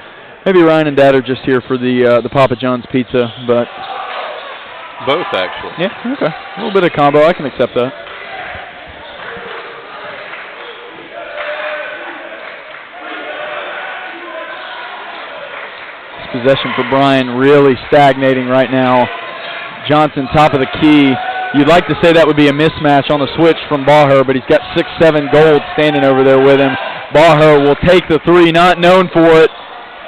Ryan and Dad are just here for the Papa John's pizza, but both, actually. Yeah, okay. A little bit of combo. I can accept that. Possession for Bryan really stagnating right now. Johnson top of the key. You'd like to say that would be a mismatch on the switch from Baher, but he's got 6'7" Gold standing over there with him. Baher will take the three, not known for it,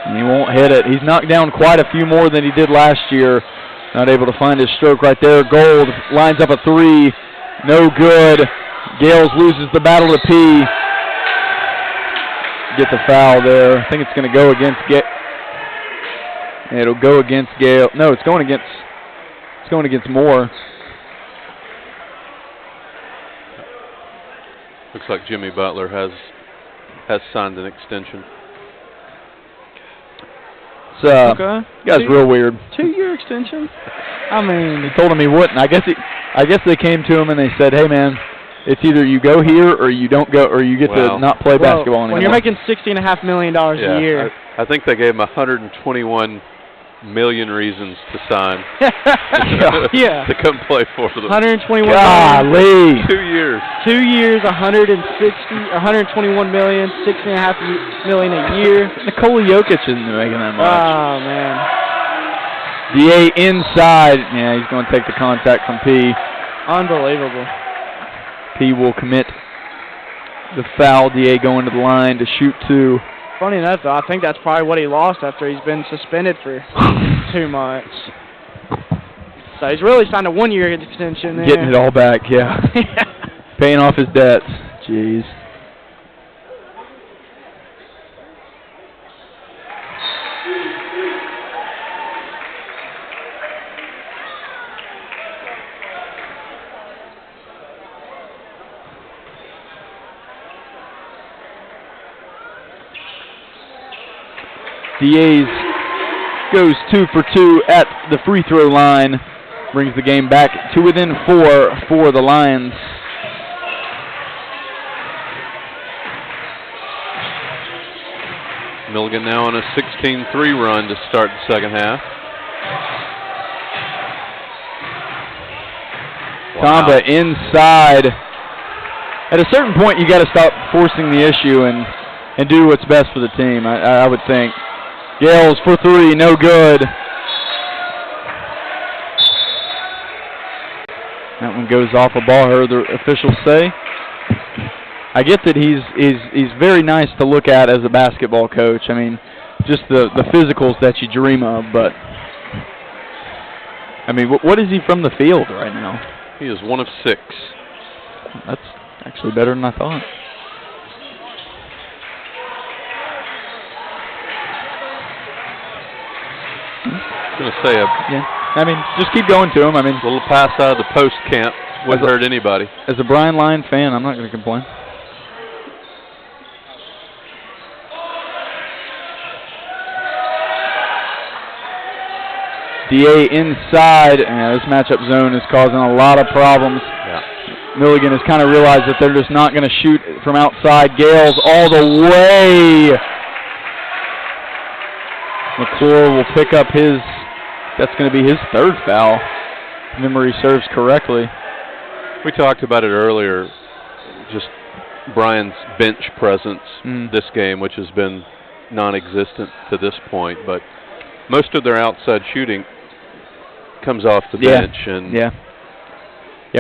and he won't hit it. He's knocked down quite a few more than he did last year. Not able to find his stroke right there. Gold lines up a three. No good. Gales loses the battle to P. Get the foul there. I think it's going to go against It'll go against Gale. No, it's going against Moore. Looks like Jimmy Butler has signed an extension. It's okay. Guy's real weird. 2-year extension? I mean, he told him he wouldn't. I guess they came to him and they said, "Hey man, it's either you go here or you don't go, or you get to not play basketball anymore." When you're making $60.5 million a year. I think they gave him 121 million reasons to sign. Yeah. To come play for them. 121 Golly. 2 years. 2 years, 121 million, $60.5 million a year. Nikola Jokic isn't making that much. Oh, man. DA inside. Yeah, he's going to take the contact from P. Unbelievable. P will commit the foul. DA going to the line to shoot 2. Funny enough, though, I think that's probably what he lost after he's been suspended for 2 months. So he's really signed a 1-year extension there. Getting it all back, yeah. Paying off his debts. Jeez. DA's goes 2 for 2 at the free throw line. Brings the game back to within 4 for the Lions. Milligan now on a 16-3 run to start the second half. Wow. Tamba inside. At a certain point, you got to stop forcing the issue and do what's best for the team, I would think. Gales for 3, no good. That one goes off a ball, the officials say. I get that he's very nice to look at as a basketball coach. I mean, just the physicals that you dream of, but I mean, what is he from the field right now? He is 1 of 6. That's actually better than I thought. I was going to say yeah. I mean, just keep going to him. I mean, a little pass out of the post camp wouldn't hurt anybody. As a Bryan Lion fan, I'm not going to complain. DA inside. This matchup zone is causing a lot of problems. Yeah. Milligan has kind of realized that they're just not going to shoot from outside. Gales all the way. McClure will pick up his, that's going to be his 3rd foul, if memory serves correctly. We talked about it earlier, just Bryan's bench presence this game, which has been non-existent to this point, but most of their outside shooting comes off the bench. And yeah,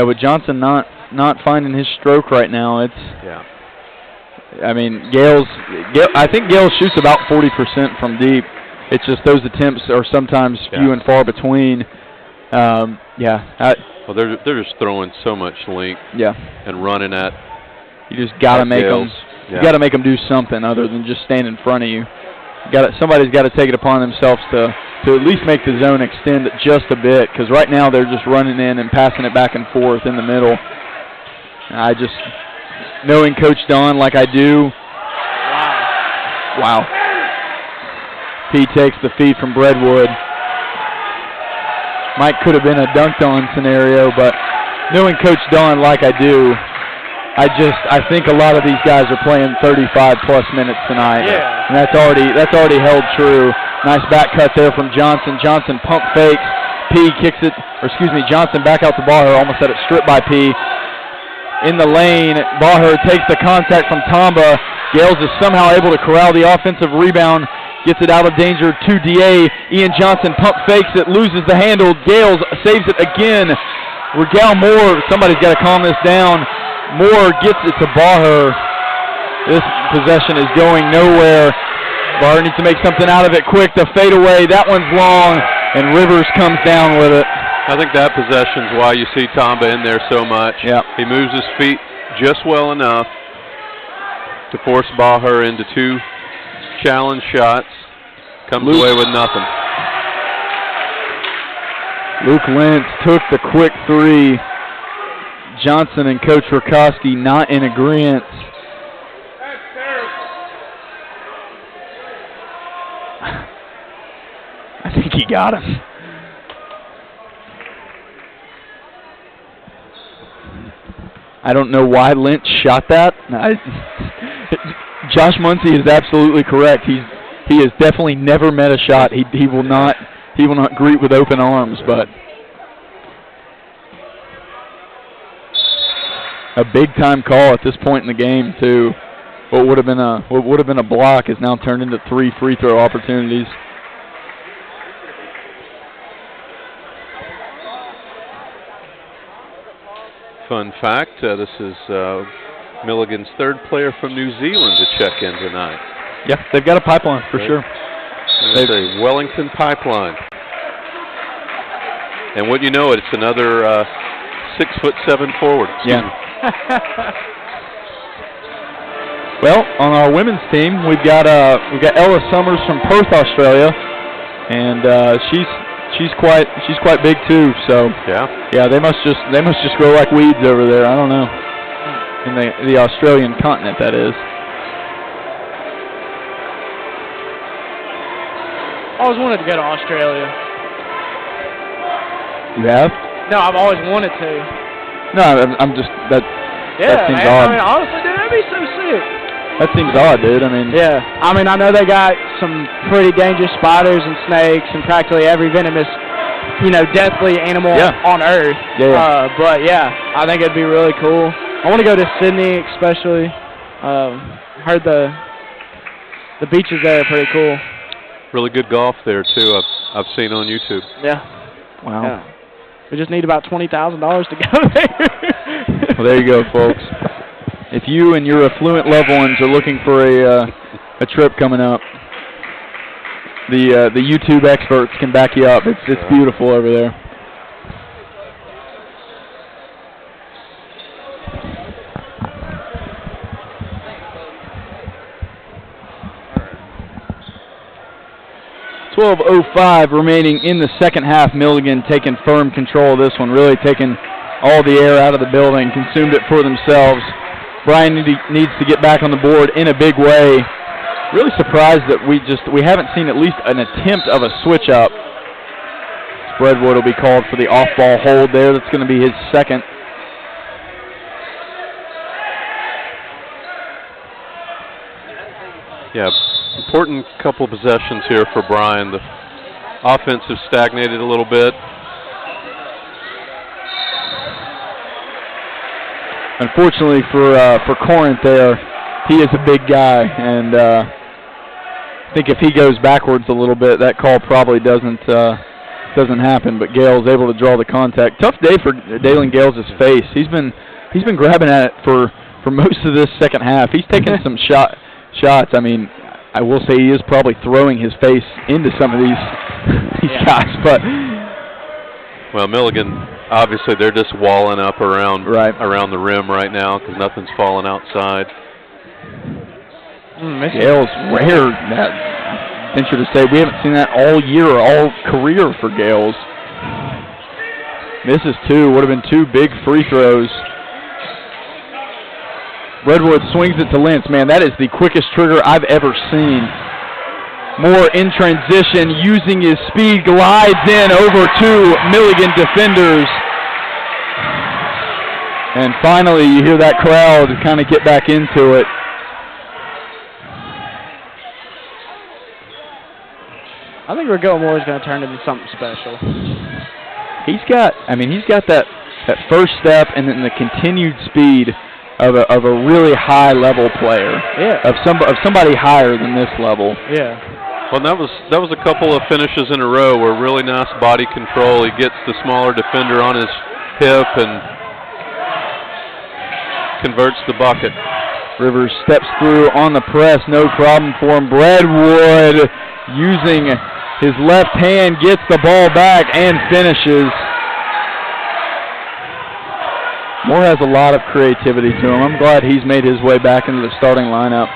with Johnson not finding his stroke right now, it's I mean, I think Gales shoots about 40% from deep. It's just those attempts are sometimes few and far between. Well, they're just throwing so much length. And running at. You just got to make them. You got to make them do something other than just stand in front of you. Somebody's got to take it upon themselves to at least make the zone extend just a bit, because right now they're just running in and passing it back and forth in the middle. Knowing Coach Don like I do. Wow. He takes the feed from Breadwood. Might could have been a dunked on scenario, but knowing Coach Don like I do, I think a lot of these guys are playing 35-plus minutes tonight. And that's already held true. Nice back cut there from Johnson. Johnson pump fakes. P kicks it, Johnson back out to Baher, almost had it stripped by P. In the lane, Baher takes the contact from Tamba. Gales is somehow able to corral the offensive rebound. Gets it out of danger to DA. Ian Johnson pump fakes it, loses the handle. Gales saves it again. Regal Moore, somebody's got to calm this down. Moore gets it to Baher. This possession is going nowhere. Baher needs to make something out of it quick. The fadeaway, that one's long, and Rivers comes down with it. I think that possession's why you see Tamba in there so much. He moves his feet just well enough to force Baher into 2 challenge shots. Comes away with nothing. Luke Lentz took the quick 3. Johnson and Coach Rakowski not in agreement. I think he got him. I don't know why Lentz shot that. Josh Muncy is absolutely correct. He has definitely never met a shot. He will not greet with open arms, but a big time call at this point in the game too. What would have been a block is now turned into 3 free throw opportunities. Fun fact, this is Milligan's 3rd player from New Zealand to check in tonight. Yeah, they've got a pipeline for sure. It's a Wellington pipeline. And wouldn't you know it, it's another 6'7" forward. Well, on our women's team, we've got Ella Summers from Perth, Australia, and she's quite big too. So yeah, they must just grow like weeds over there. I don't know, in the Australian continent, that is. always wanted to go to Australia. You have? No, I've always wanted to. No, I'm just that. Yeah, that seems man. odd. I mean, honestly, dude, that'd be so sick. That seems odd, dude. I mean. Yeah. I mean, I know they got some pretty dangerous spiders and snakes and practically every venomous, deathly animal on Earth. Yeah. But yeah, I think it'd be really cool. I want to go to Sydney, especially. Heard the beaches there are pretty cool. Really good golf there too. I've seen on YouTube. Yeah. Wow. Yeah. We just need about $20,000 to go there. Well, there you go, folks. If you and your affluent loved ones are looking for a trip coming up, the YouTube experts can back you up. It's beautiful over there. .12:05 remaining in the second half. Milligan taking firm control of this one, really taking all the air out of the building, consumed it for themselves. Bryan needs to get back on the board in a big way. Really surprised that we haven't seen at least an attempt of a switch up. Spreadwood will be called for the off-ball hold there. That's going to be his second. Yeah, important couple possessions here for Bryan. The offense has stagnated a little bit. Unfortunately for Corinth there, he is a big guy, and I think if he goes backwards a little bit, that call probably doesn't happen. But Gale's able to draw the contact. Tough day for Dalen Gales' face. He's been grabbing at it for most of this second half. He's taken some shots. I mean, I will say he is probably throwing his face into some of these shots, but well, Milligan, obviously they're just walling up around the rim right now because nothing's falling outside. Gale's rare. That venture to say we haven't seen that all year, all career for Gales. Misses two. Would have been two big free throws. Redwood swings it to Lentz. Man, that is the quickest trigger I've ever seen. Moore in transition, using his speed, glides in over two Milligan defenders. And finally, you hear that crowd kind of get back into it. I think Rigo Moore is going to turn into something special. He's got that first step and then the continued speed of a really high level player. Yeah. Of somebody higher than this level. Yeah. Well, that was a couple of finishes in a row where really nice body control. He gets the smaller defender on his hip and converts the bucket. Rivers steps through on the press, no problem for him. Redwood using his left hand, gets the ball back and finishes. Moore has a lot of creativity to him. I'm glad he's made his way back into the starting lineup.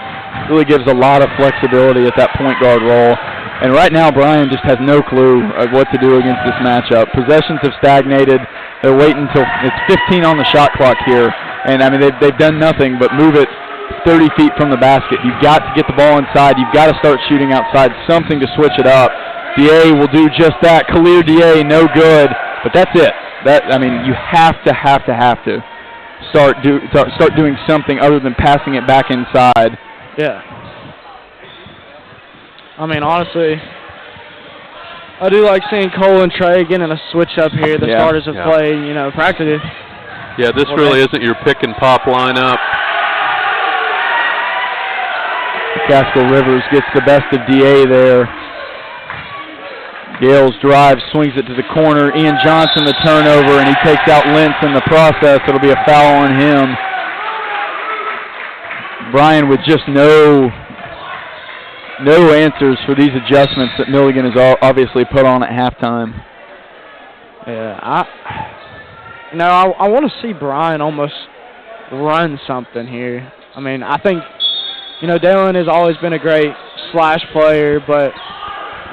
Really gives a lot of flexibility at that point guard role. And right now, Bryan just has no clue of what to do against this matchup. Possessions have stagnated. They're waiting until it's 15 on the shot clock here. And, I mean, they've done nothing but move it 30 feet from the basket. You've got to get the ball inside. You've got to start shooting outside, something to switch it up. DA will do just that. Khalil DA, no good. But that's it. You have to start doing something other than passing it back inside. Yeah. I mean, honestly, I do like seeing Cole and Trey getting a switch up here. The starters have played, practically. Yeah, this really isn't your pick and pop lineup. Casco Rivers gets the best of DA there. Gales drives, swings it to the corner. Ian Johnson the turnover, and he takes out Lentz in the process. It'll be a foul on him. Bryan with just no answers for these adjustments that Milligan has obviously put on at halftime. Yeah, I want to see Bryan almost run something here. I mean, I think, Dalen has always been a great slash player, but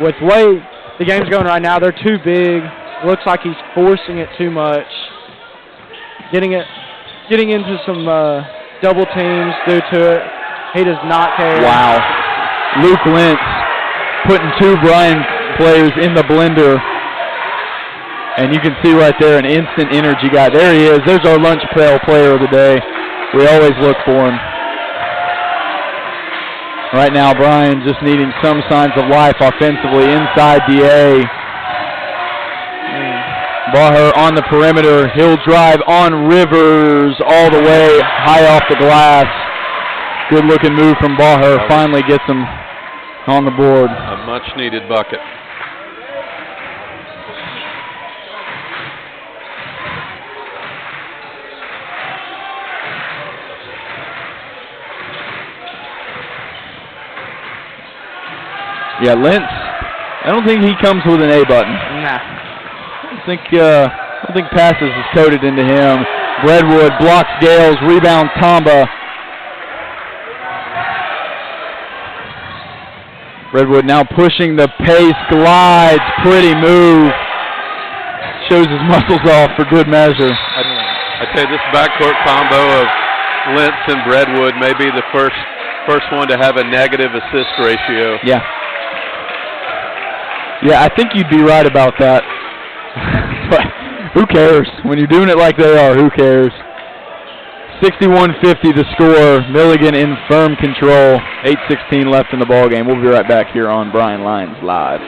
with the way the game's going right now, they're too big. Looks like he's forcing it too much. Getting into some double teams due to it. He does not care. Wow. Luke Lentz putting two Bryan players in the blender. And you can see right there an instant energy guy. There he is. There's our lunch pail player of the day. We always look for him. Right now, Bryan just needing some signs of life offensively inside DA. Baher on the perimeter. He'll drive on Rivers all the way high off the glass. Good looking move from Baher. Finally gets him on the board. A much needed bucket. Yeah, Lentz, I don't think he comes with an A button. Nah. I don't think passes is coded into him. Redwood blocks Gales, rebound Tamba. Redwood now pushing the pace, glides, pretty move. Shows his muscles off for good measure. I tell you, this backcourt combo of Lentz and Redwood may be the first one to have a negative assist ratio. Yeah. Yeah, I think you'd be right about that. But who cares? When you're doing it like they are, who cares? 61-50 the score. Milligan in firm control. 8:16 left in the ballgame. We'll be right back here on Bryan Lions Live.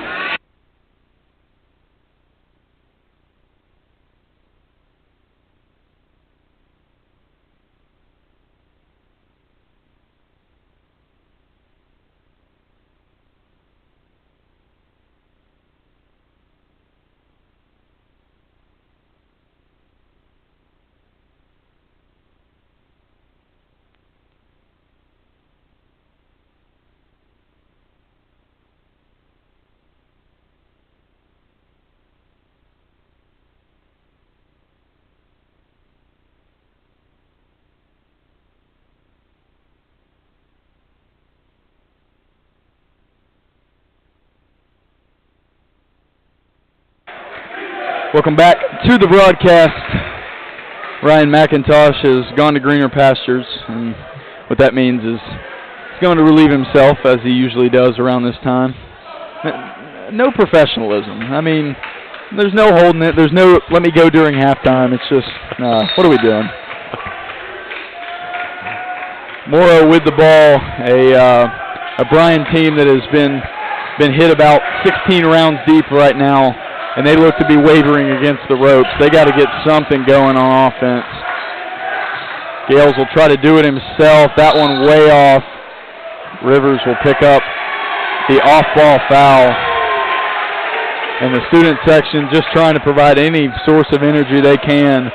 Welcome back to the broadcast. Ryan McIntosh has gone to greener pastures, and what that means is he's going to relieve himself, as he usually does around this time. No professionalism. I mean, there's no holding it. There's no let me go during halftime. It's just, what are we doing? Morrow with the ball, a Bryan team that has been hit about 16 rounds deep right now. And they look to be wavering against the ropes. They got to get something going on offense. Gales will try to do it himself. That one way off. Rivers will pick up the off-ball foul. And the student section just trying to provide any source of energy they can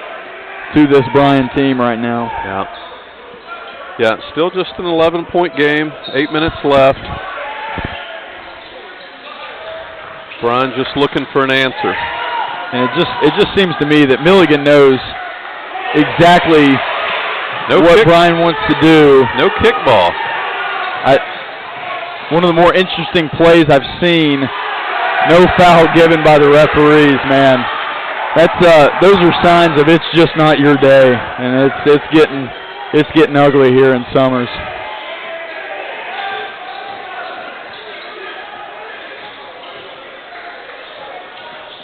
to this Bryan team right now. Yeah, still just an 11-point game. 8 minutes left. Bryan just looking for an answer. And it just seems to me that Milligan knows exactly what Bryan wants to do. No kickball. One of the more interesting plays I've seen, no foul given by the referees, man. Those are signs of it's just not your day, and it's getting ugly here in Summers.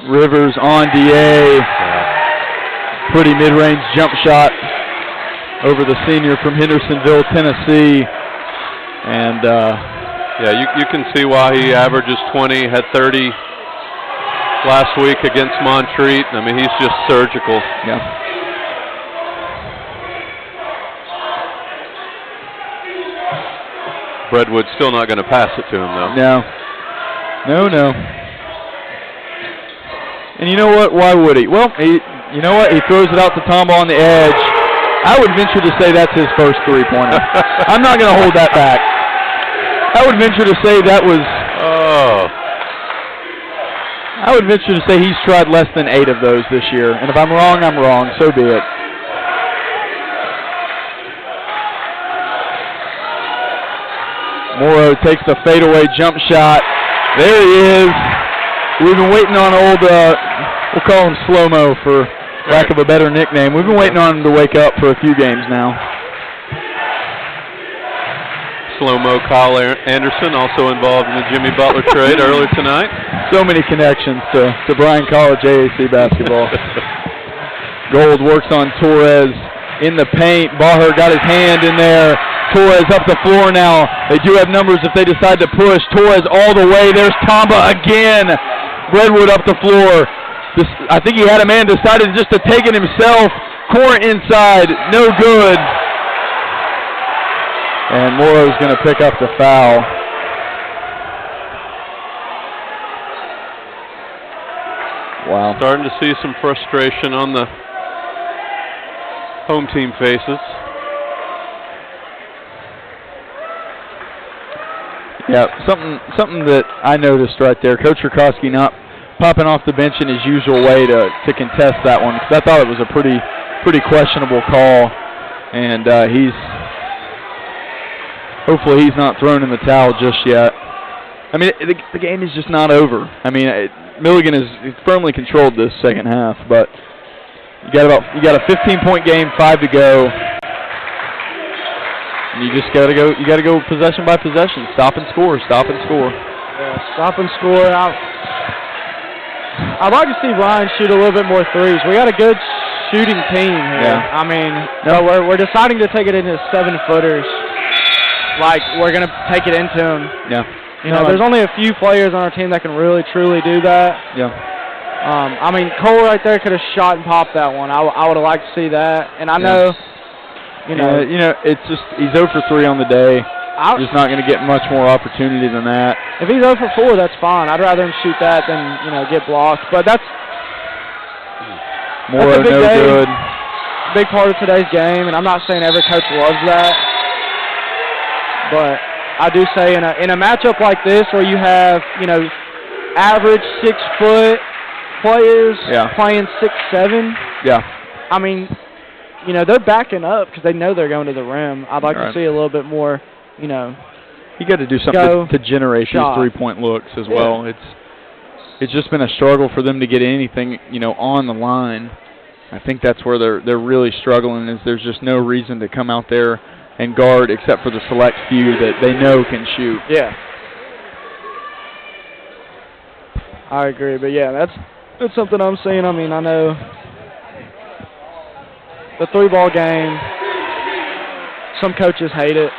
Rivers on DA. Pretty mid-range jump shot over the senior from Hendersonville, Tennessee. And yeah, you can see why he averages 20, had 30 last week against Montreat. I mean, he's just surgical. Yeah. Redwood's still not going to pass it to him, though. No. And you know what? Why would he? Well, you know what? He throws it out to Tomba on the edge. I would venture to say that's his first three-pointer. I'm not going to hold that back. I would venture to say that was... I would venture to say he's tried less than 8 of those this year. And if I'm wrong, I'm wrong. So be it. Morrow takes the fadeaway jump shot. There he is. We've been waiting on old, we'll call him Slow-Mo for lack of a better nickname. We've been waiting on him to wake up for a few games now. Slow-mo Kyle Anderson, also involved in the Jimmy Butler trade earlier tonight. So many connections to Bryan College AAC basketball. Gold works on Torres in the paint. Baher got his hand in there. Torres up the floor now. They do have numbers if they decide to push. Torres all the way. There's Tamba again. Redwood up the floor. I think he had a man, decided just to take it himself. Court inside, no good. And Morrow's going to pick up the foul. Wow. Starting to see some frustration on the home team faces. Yeah, something that I noticed right there. Coach Rakowski not popping off the bench in his usual way to contest that one, because I thought it was a pretty questionable call, and hopefully he's not thrown in the towel just yet. I mean, the game is just not over. I mean, Milligan has firmly controlled this second half, but you got a 15-point game, 5 to go. And you just gotta go possession by possession. Stop and score. Yeah, stop and score. I'd like to see Bryan shoot a little bit more threes. We got a good shooting team here. Yeah. I mean, no, we're deciding to take it into 7-footers. Like, we're going to take it into them. Yeah. You know, there's only a few players on our team that can really, truly do that. Yeah. I mean, Cole right there could have shot and popped that one. I would have liked to see that. And I know, you know, it's just he's 0 for 3 on the day. Just not going to get much more opportunity than that. If he's 0 for 4, that's fine. I'd rather him shoot that than, you know, get blocked. But that's Morrow, a big no day, good. Big part of today's game, and I'm not saying every coach loves that. But I do say in a matchup like this where you have, you know, average 6-foot players playing 6'7". Yeah. I mean, you know, they're backing up because they know they're going to the rim. I'd like to see a little bit more, you know. You got to do something to generate these three-point looks as well. It's just been a struggle for them to get anything, you know, on the line. I think that's where they're really struggling, is there's just no reason to come out there and guard except for the select few that they know can shoot. Yeah. I agree, but yeah, that's something I'm seeing. I mean, I know the 3-ball game, some coaches hate it,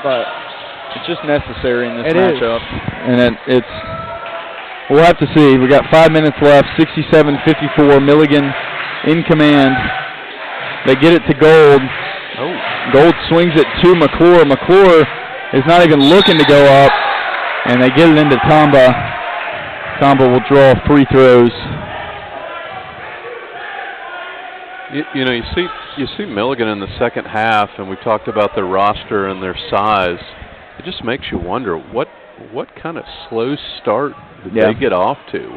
but it's just necessary in this matchup. And we'll have to see. We got 5 minutes left, 67-54, Milligan in command. They get it to Gold. Gold swings it to McClure. McClure is not even looking to go up, and they get it into Tamba. Tamba will draw free throws. You know, you see Milligan in the second half, and we talked about their roster and their size. It just makes you wonder what kind of slow start did they get off to?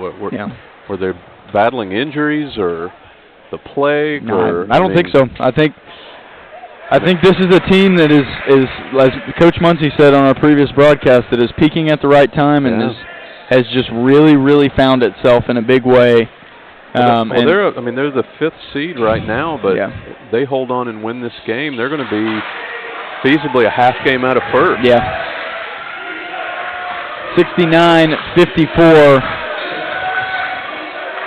Were they battling injuries or the plague? No, I don't think so. I think this is a team that is as Coach Muncie said on our previous broadcast, that is peaking at the right time and has just really, really found itself in a big way. They're the 5th seed right now, but they hold on and win this game, they're going to be feasibly a half game out of first. Yeah. 69-54.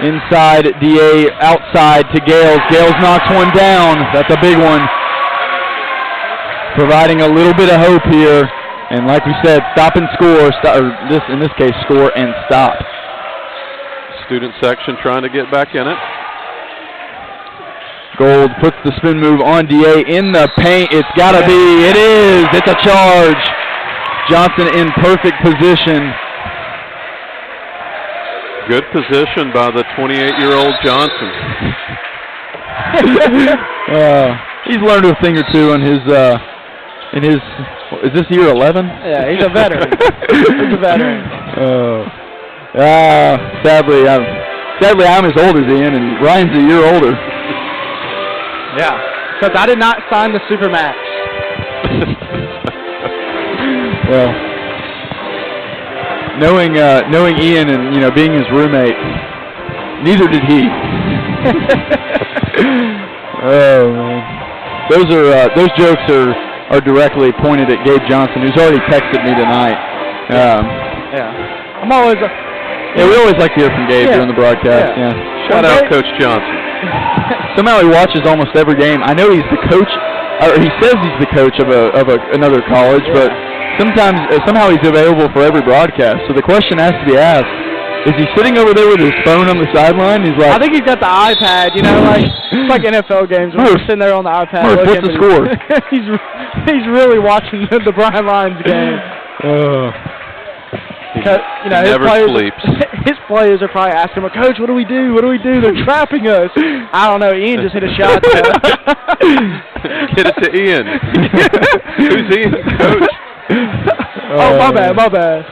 Inside, DA outside to Gales. Gales knocks one down. That's a big one. Providing a little bit of hope here. And like we said, stop and score. In this case, score and stop. Student section trying to get back in it. Gold puts the spin move on DA in the paint. It's got to be. It is. It's a charge. Johnson in perfect position. Good position by the 28-year-old Johnson. He's learned a thing or two in his, is this year 11? Yeah, he's a veteran. He's a veteran. Sadly, I'm as old as Ian, and Ryan's a year older. Yeah, because I did not sign the Supermax. Well, knowing Ian and being his roommate, neither did he. Oh man, those jokes are are directly pointed at Gabe Johnson, who's already texted me tonight. Yeah. I'm always... we always like to hear from Gabe during the broadcast. Yeah. Shout out Coach Johnson. Somehow he watches almost every game. I know he's the coach, or he says he's the coach of another college, but somehow he's available for every broadcast. So the question has to be asked: is he sitting over there with his phone on the sideline? He's like, I think he's got the iPad. You know, like it's like NFL games when we're sitting there on the iPad. What's the score? he's really watching the Bryan Lions game. You know, never sleeps. His players are probably asking him, Coach, what do we do? What do we do? They're trapping us. I don't know. Ian just hit a shot. Get it to Ian. Who's Ian, Coach? Oh, my bad.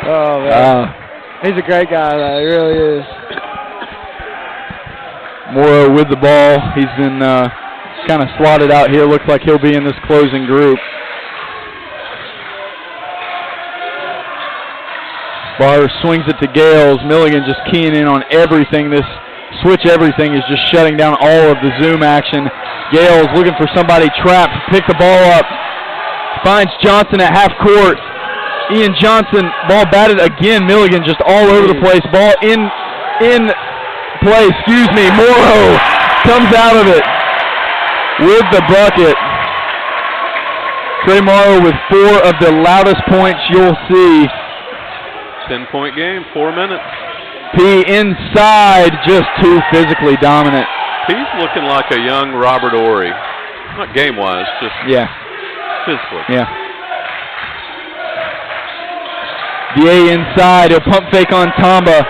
Oh, man. He's a great guy, though. He really is. Morrow with the ball. He's been kind of slotted out here. Looks like he'll be in this closing group. Barr swings it to Gales. Milligan just keying in on everything. This switch everything is just shutting down all of the zoom action. Gales looking for somebody trapped. Pick the ball up. Finds Johnson at half court. Ian Johnson, ball batted again. Milligan just all over the place. Ball in play. Morrow comes out of it with the bucket. Trey Morrow with 4 of the loudest points you'll see. 10-point game, 4 minutes. P inside, just too physically dominant. P's looking like a young Robert Ory. Not game-wise, just physically. Yeah. DA inside, he'll pump fake on Tamba.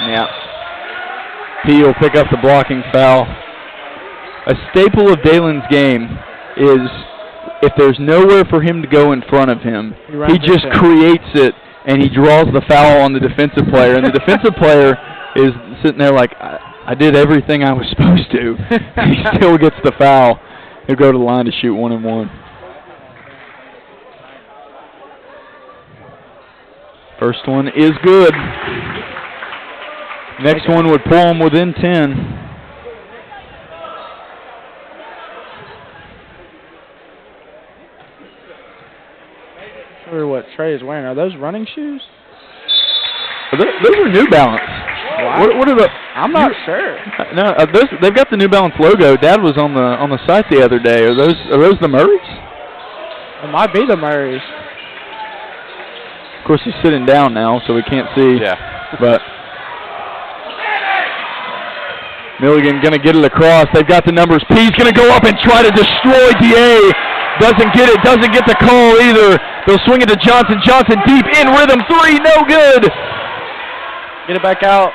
Yeah. P will pick up the blocking foul. A staple of Dalen's game is if there's nowhere for him to go in front of him, he just creates it, and he draws the foul on the defensive player. And the defensive player is sitting there like, I did everything I was supposed to. He still gets the foul. He'll go to the line to shoot 1-and-1. First one is good. Next one would pull him within 10. What Trey is wearing. Are those running shoes? Those are New Balance. Wow. What are the? I'm not sure. No, they've got the New Balance logo. Dad was on the site the other day. Are those the Murrays? It might be the Murrays. Of course, he's sitting down now, so we can't see. Yeah. But Milligan gonna get it across. They've got the numbers. P's gonna go up and try to destroy DA. Doesn't get it. Doesn't get the call either. They'll swing it to Johnson. Johnson deep in rhythm. 3, no good. Get it back out.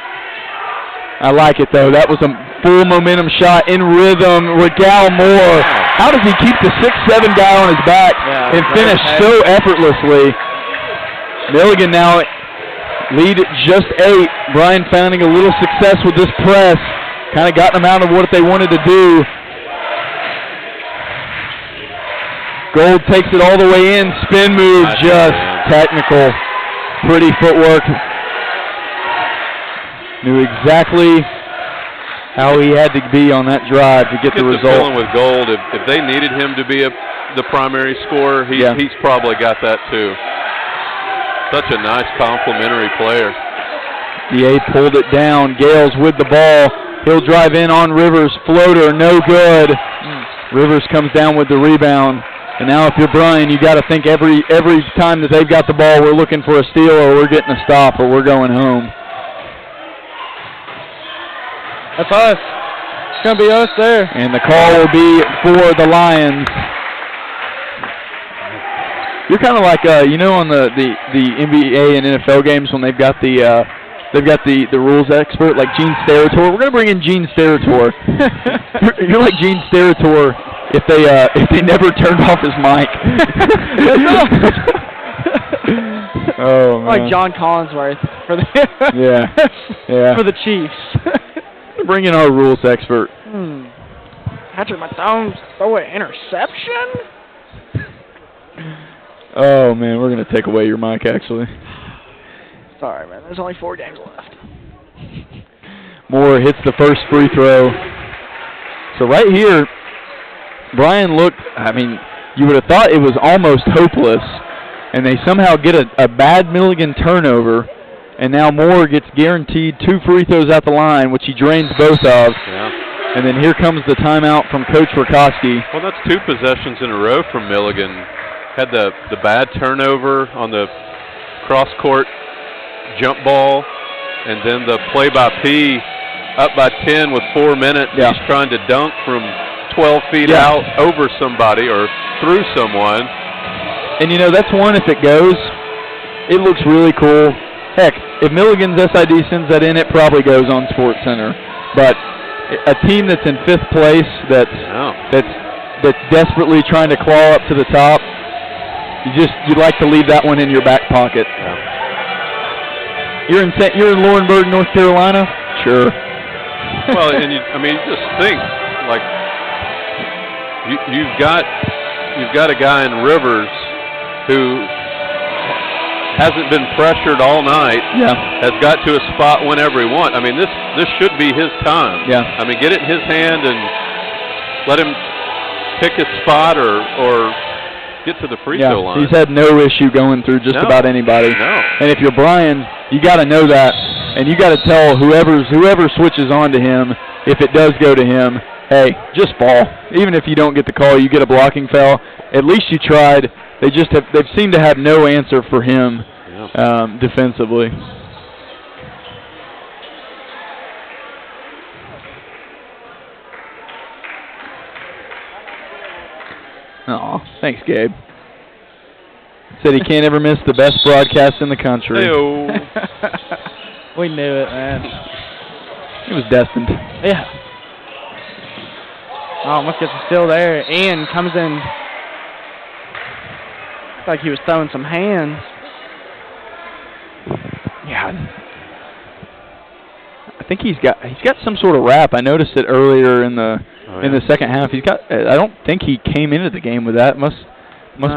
I like it, though. That was a full momentum shot in rhythm. Regal Moore. How does he keep the 6'7" guy on his back and finish so effortlessly? Milligan now lead just 8. Bryan finding a little success with this press. Kind of gotten them out of what they wanted to do. Gold takes it all the way in. Spin move, just technical. Pretty footwork. Knew exactly how he had to be on that drive to get the result. Feeling with Gold, if they needed him to be the primary scorer, he's probably got that too. Such a nice complimentary player. DA pulled it down. Gales with the ball. He'll drive in on Rivers. Floater, no good. Rivers comes down with the rebound. And now if you're Bryan, you got to think every time that they've got the ball, we're looking for a steal or we're getting a stop or we're going home. That's us. It's going to be us there. And the call will be for the Lions. You're kind of like, on the NBA and NFL games when they've got the rules expert like Gene Steratore. We're going to bring in Gene Steratore. You're like Gene Steratore if they never turned off his mic. Oh man. Like John Collinsworth for the for the Chiefs. Bring in our rules expert. Patrick Mahomes throw an interception? Oh man, we're gonna take away your mic actually. Sorry man, there's only 4 games left. Moore hits the first free throw. So right here, Bryan looked, I mean, you would have thought it was almost hopeless, and they somehow get a bad Milligan turnover, and now Moore gets guaranteed 2 free throws at the line, which he drains both of. Yeah. And then here comes the timeout from Coach Rakoski. Well, that's 2 possessions in a row from Milligan. Had the bad turnover on the cross-court jump ball, and then the play by P up by 10 with 4 minutes. Yeah. He's trying to dunk from 12 feet out over somebody or through someone. And, you know, that's one, if it goes, it looks really cool. Heck, if Milligan's SID sends that in, it probably goes on Sports Center. But a team that's in 5th place that's desperately trying to claw up to the top, you'd like to leave that one in your back pocket. Yeah. You're in Laurinburg, North Carolina? Sure. Well, and you just think, like, you've got a guy in Rivers who hasn't been pressured all night. Yeah. Has got to a spot whenever he wants. I mean, this should be his time. Yeah. I mean, get it in his hand and let him pick his spot or get to the free throw line. He's had no issue going through just about anybody. No. And if you're Bryan, you got to know that, and you got to tell whoever switches on to him, if it does go to him, hey, just ball. Even if you don't get the call, you get a blocking foul. At least you tried. They've seemed to have no answer for him defensively. Oh, thanks, Gabe. Said he can't ever miss the best broadcast in the country. Hey-o. We knew it, man. It was destined. Yeah. Oh, Muscat's still there. Ian comes in. Like he was throwing some hands. Yeah. I think he's got some sort of rap. I noticed it earlier in the second half. I don't think he came into the game with that. Must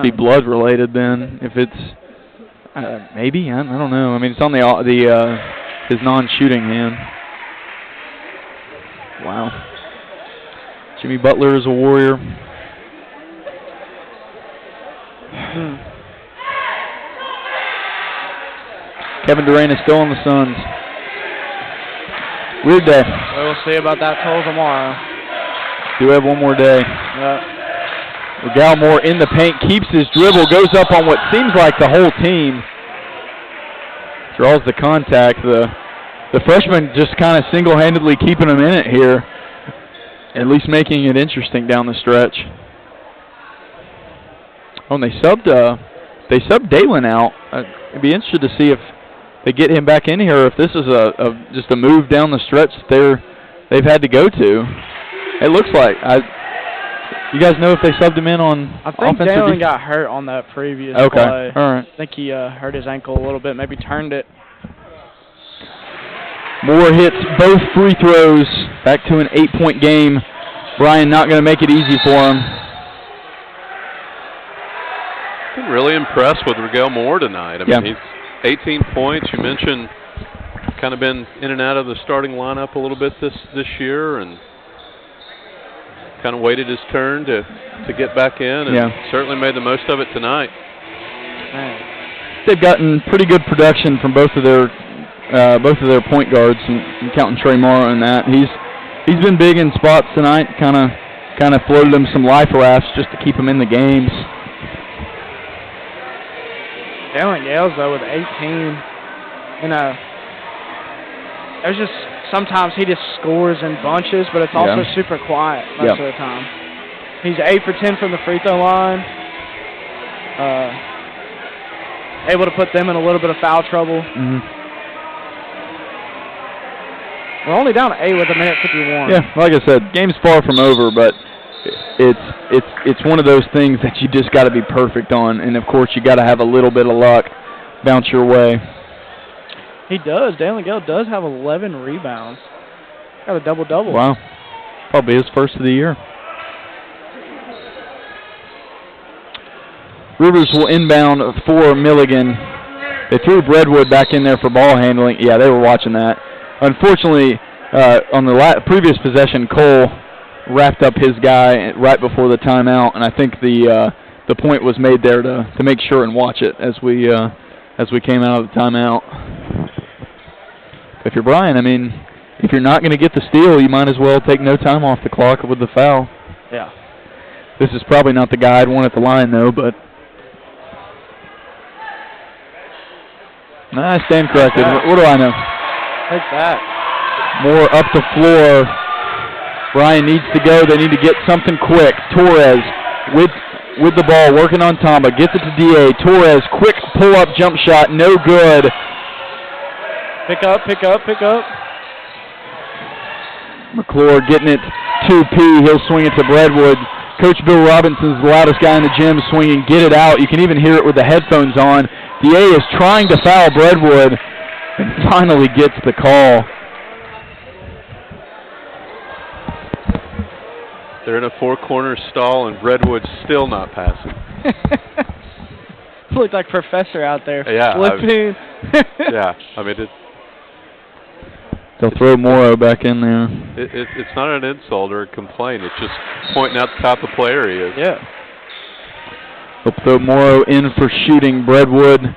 be blood related then. If it's maybe, I don't know. I mean, it's on his non-shooting hand. Wow. Jimmy Butler is a warrior. Kevin Durant is still on the Suns. Weird day. We'll see about that till tomorrow. Do have one more day. Moore in the paint, keeps his dribble, goes up on what seems like the whole team. Draws the contact. The freshman just kind of single-handedly keeping him in it here, at least making it interesting down the stretch. Oh, and they subbed Dalen out. I'd be interested to see if they get him back in here, or if this is just a move down the stretch that they've had to go to. It looks like. You guys know if they subbed him in on I think Dalen got hurt on that previous play. Okay, all right. I think he hurt his ankle a little bit, maybe turned it. Moore hits both free throws, back to an 8-point game. Bryan not going to make it easy for him. Been really impressed with Rigel Moore tonight. I mean, he's 18 points. You mentioned kind of been in and out of the starting lineup a little bit this year, and kind of waited his turn to get back in, and certainly made the most of it tonight. They've gotten pretty good production from both of their point guards, and counting Trey Morrow in that. He's been big in spots tonight. Kind of floated him some life rafts just to keep him in the games. Dalen Gales, though, with 18, there's just sometimes he just scores in bunches, but it's also super quiet most of the time. He's 8 for 10 from the free throw line. Able to put them in a little bit of foul trouble. We're only down 8 with 1:51. Yeah, like I said, game's far from over, but it's one of those things that you just got to be perfect on, and of course you got to have a little bit of luck bounce your way. He does. Dalen Gale does have 11 rebounds. Got a double-double. Wow. Probably his first of the year. Rivers will inbound for Milligan. They threw Breadwood back in there for ball handling. Yeah, they were watching that. Unfortunately, on the previous possession, Cole wrapped up his guy right before the timeout, and I think the point was made there to make sure and watch it as we came out of the timeout. If you're Bryan, I mean, if you're not going to get the steal, you might as well take no time off the clock with the foul. Yeah. This is probably not the guy I'd want at the line, though, but... I stand corrected. What do I know? Take that. More up the floor. Bryan needs to go. They need to get something quick. Torres with the ball, working on Tamba. Gets it to D.A. Torres, quick pull-up jump shot. No good. Pick up. McClure getting it to P. He'll swing it to Breadwood. Coach Bill Robinson's the loudest guy in the gym, swinging. Get it out. You can even hear it with the headphones on. D.A. is trying to foul Breadwood and finally gets the call. They're in a four-corner stall, and Breadwood's still not passing. Looked like Professor out there. Yeah. Flipping. Yeah. I mean, they'll throw Morrow back in there. It's not an insult or a complaint. It's just pointing out the type of player he is. Yeah. They'll throw Morrow in for shooting. Breadwood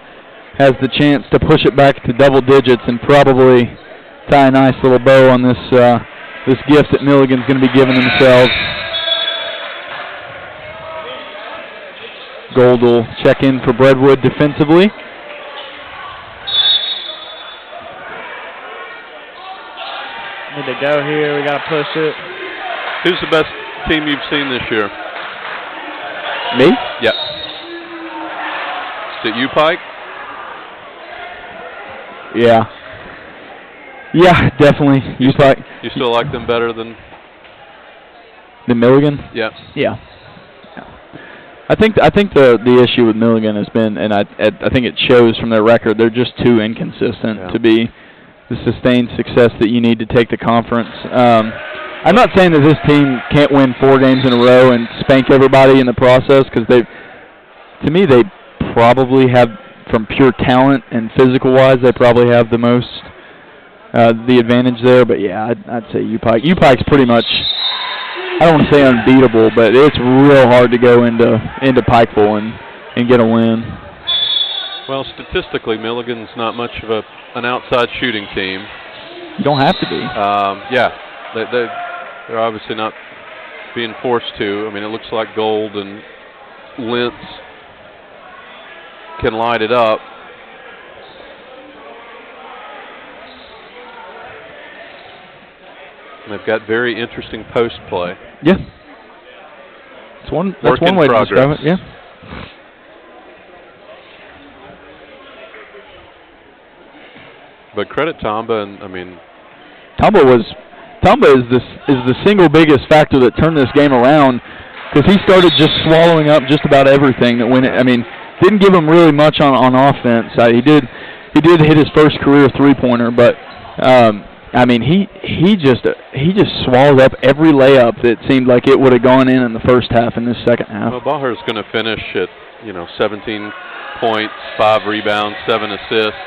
has the chance to push it back to double digits and probably tie a nice little bow on this this gift that Milligan's going to be giving themselves. Gold will check in for Breadwood defensively. Need to go here. We got to push it. Who's the best team you've seen this year? Me? Yep. Is it you, Pike? Yeah. Yeah, definitely. You still like them better than Milligan? Yeah. Yeah. I think the issue with Milligan has been, and I think it shows from their record, they're just too inconsistent to be the sustained success that you need to take the conference. I'm not saying that this team can't win 4 games in a row and spank everybody in the process, because to me, they probably have, from pure talent and physical-wise, they probably have the most, the advantage there. But yeah, I'd say UPike. UPike's pretty much, I don't want to say unbeatable, but it's real hard to go into Pikeville and get a win. Well, statistically, Milligan's not much of an outside shooting team. You don't have to be. Yeah, they're obviously not being forced to. I mean, it looks like Gold and Lentz can light it up. And they've got very interesting post play. Yeah. That's one way to describe it, yeah. But credit Tamba, and I mean, Tamba is the single biggest factor that turned this game around, because he started just swallowing up just about everything that went. I mean, didn't give him really much on offense. He did hit his first career 3-pointer, but I mean, he just swallowed up every layup that seemed like it would have gone in the first half and this second half. Well, Baher's going to finish at 17 points, 5 rebounds, 7 assists.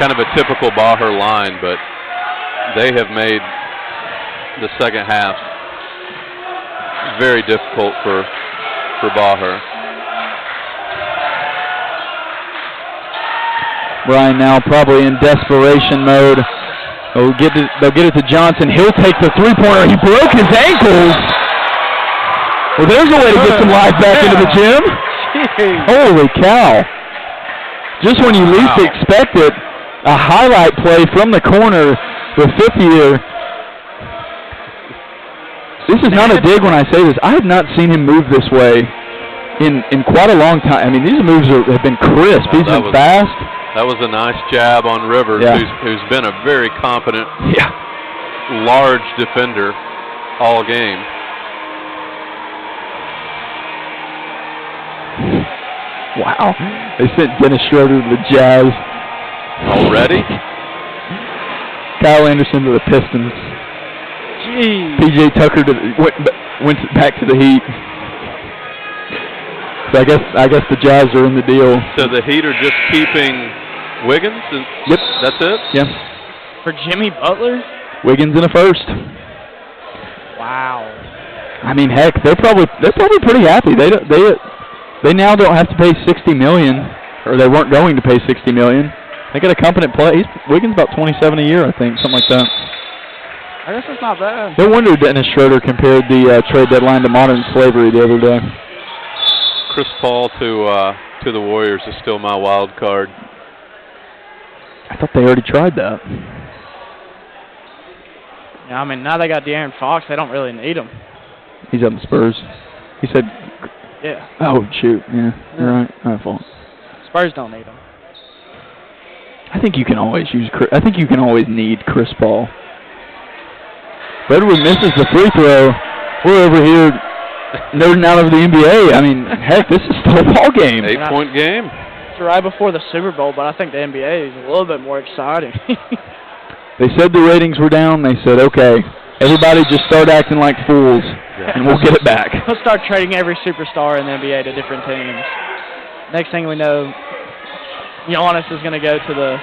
Kind of a typical Baher line, but they have made the second half very difficult for Baher. Bryan now probably in desperation mode. They'll get it to Johnson. He'll take the 3-pointer. He broke his ankles. Well, there's a way to get some life back into the gym. Jeez. Holy cow. Just when you least expect it, a highlight play from the corner with 50 here. This is not a dig when I say this. I have not seen him move this way in quite a long time. I mean, these moves have been crisp. He's been fast. That was a nice jab on Rivers, who's been a very competent, large defender all game. Wow. They sent Dennis Schroeder to the Jazz. Already? Kyle Anderson to the Pistons. Jeez. P.J. Tucker went back to the Heat. So I guess the Jazz are in the deal. So the Heat are just keeping Wiggins? Yep. That's it? Yeah. For Jimmy Butler? Wiggins in a first. Wow. I mean, heck, they're probably pretty happy. They now don't have to pay $60 million, or they weren't going to pay $60 million. They got a competent play. Wiggins about $27 a year, I think, something like that. I guess it's not bad. No wonder Dennis Schroeder compared the trade deadline to modern slavery the other day. Chris Paul to the Warriors is still my wild card. I thought they already tried that. Yeah, I mean, now they got De'Aaron Fox. They don't really need him. He's up in Spurs. He said, yeah. Oh, shoot. Yeah, you're right. My fault. Spurs don't need him. I think you can always need Chris Paul. If Edward misses the free throw, we're over here nerding out over the NBA. I mean, heck, this is still a ball game. 8-point game. It's right before the Super Bowl, but I think the NBA is a little bit more exciting. They said the ratings were down. They said, okay, everybody just start acting like fools, and we'll get it back. We'll start trading every superstar in the NBA to different teams. Next thing we know, Giannis is going to go to the...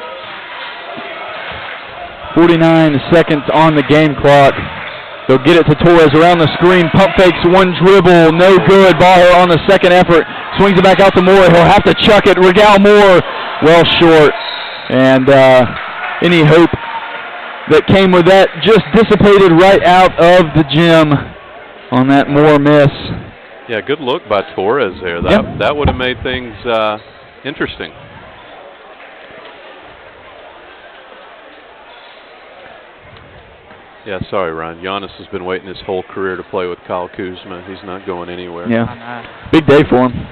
49 seconds on the game clock. They'll get it to Torres around the screen. Pump fakes, one dribble, no good. Ball on the second effort. Swings it back out to Moore. He'll have to chuck it. Regal Moore, well short. And any hope that came with that just dissipated right out of the gym on that Moore miss. Yeah, good look by Torres there. That would have made things interesting. Yeah, sorry, Ryan. Giannis has been waiting his whole career to play with Kyle Kuzma. He's not going anywhere. Yeah, big day for him.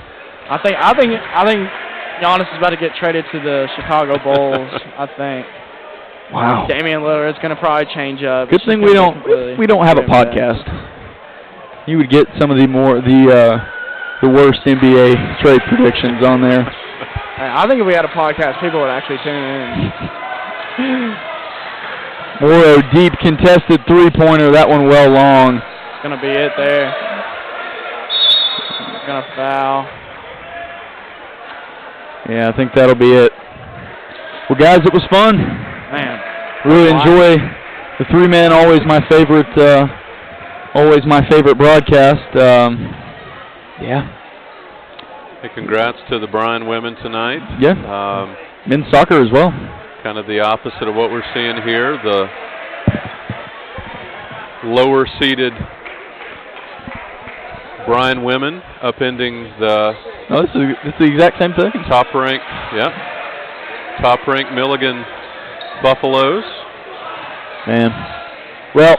I think Giannis is about to get traded to the Chicago Bulls. I think. Wow. Damian Lillard's going to probably change up. Good thing we don't have a podcast. You would get some of the worst NBA trade predictions on there. I think if we had a podcast, people would actually tune in. Morrow, deep contested three-pointer. That one well long. It's going to be it there. Going to foul. Yeah, I think that'll be it. Well, guys, it was fun. Man. Really enjoy the three-man. Always my favorite broadcast. Yeah. Hey, congrats to the Bryan women tonight. Yeah. Men's soccer as well. Kind of the opposite of what we're seeing here. The lower-seeded Bryan women upending the... No, this is the exact same thing. Top-ranked, top-ranked Milligan Buffaloes. Man. Well,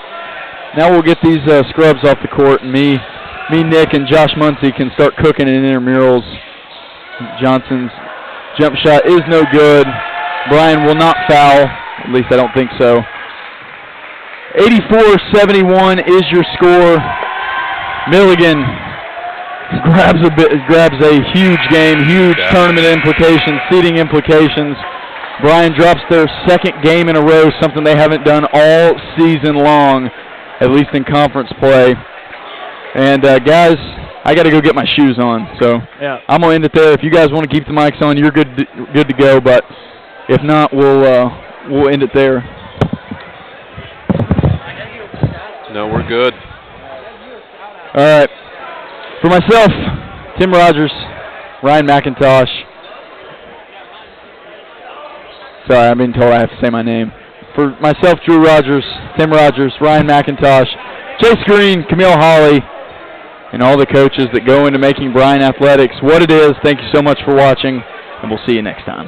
now we'll get these scrubs off the court, and me, Nick, and Josh Muncy can start cooking in intramurals. Johnson's jump shot is no good. Bryan will not foul. At least I don't think so. 84-71 is your score. Milligan grabs a huge game, huge tournament implications, seeding implications. Bryan drops their second game in a row, something they haven't done all season long, at least in conference play. And guys, I got to go get my shoes on, so I'm gonna end it there. If you guys want to keep the mics on, you're good to go. But if not, we'll end it there. No, we're good. All right. For myself, Tim Rogers, Ryan McIntosh. Sorry, I'm being told I have to say my name. For myself, Drew Rogers, Tim Rogers, Ryan McIntosh, Chase Green, Camille Hawley, and all the coaches that go into making Bryan Athletics what it is. Thank you so much for watching, and we'll see you next time.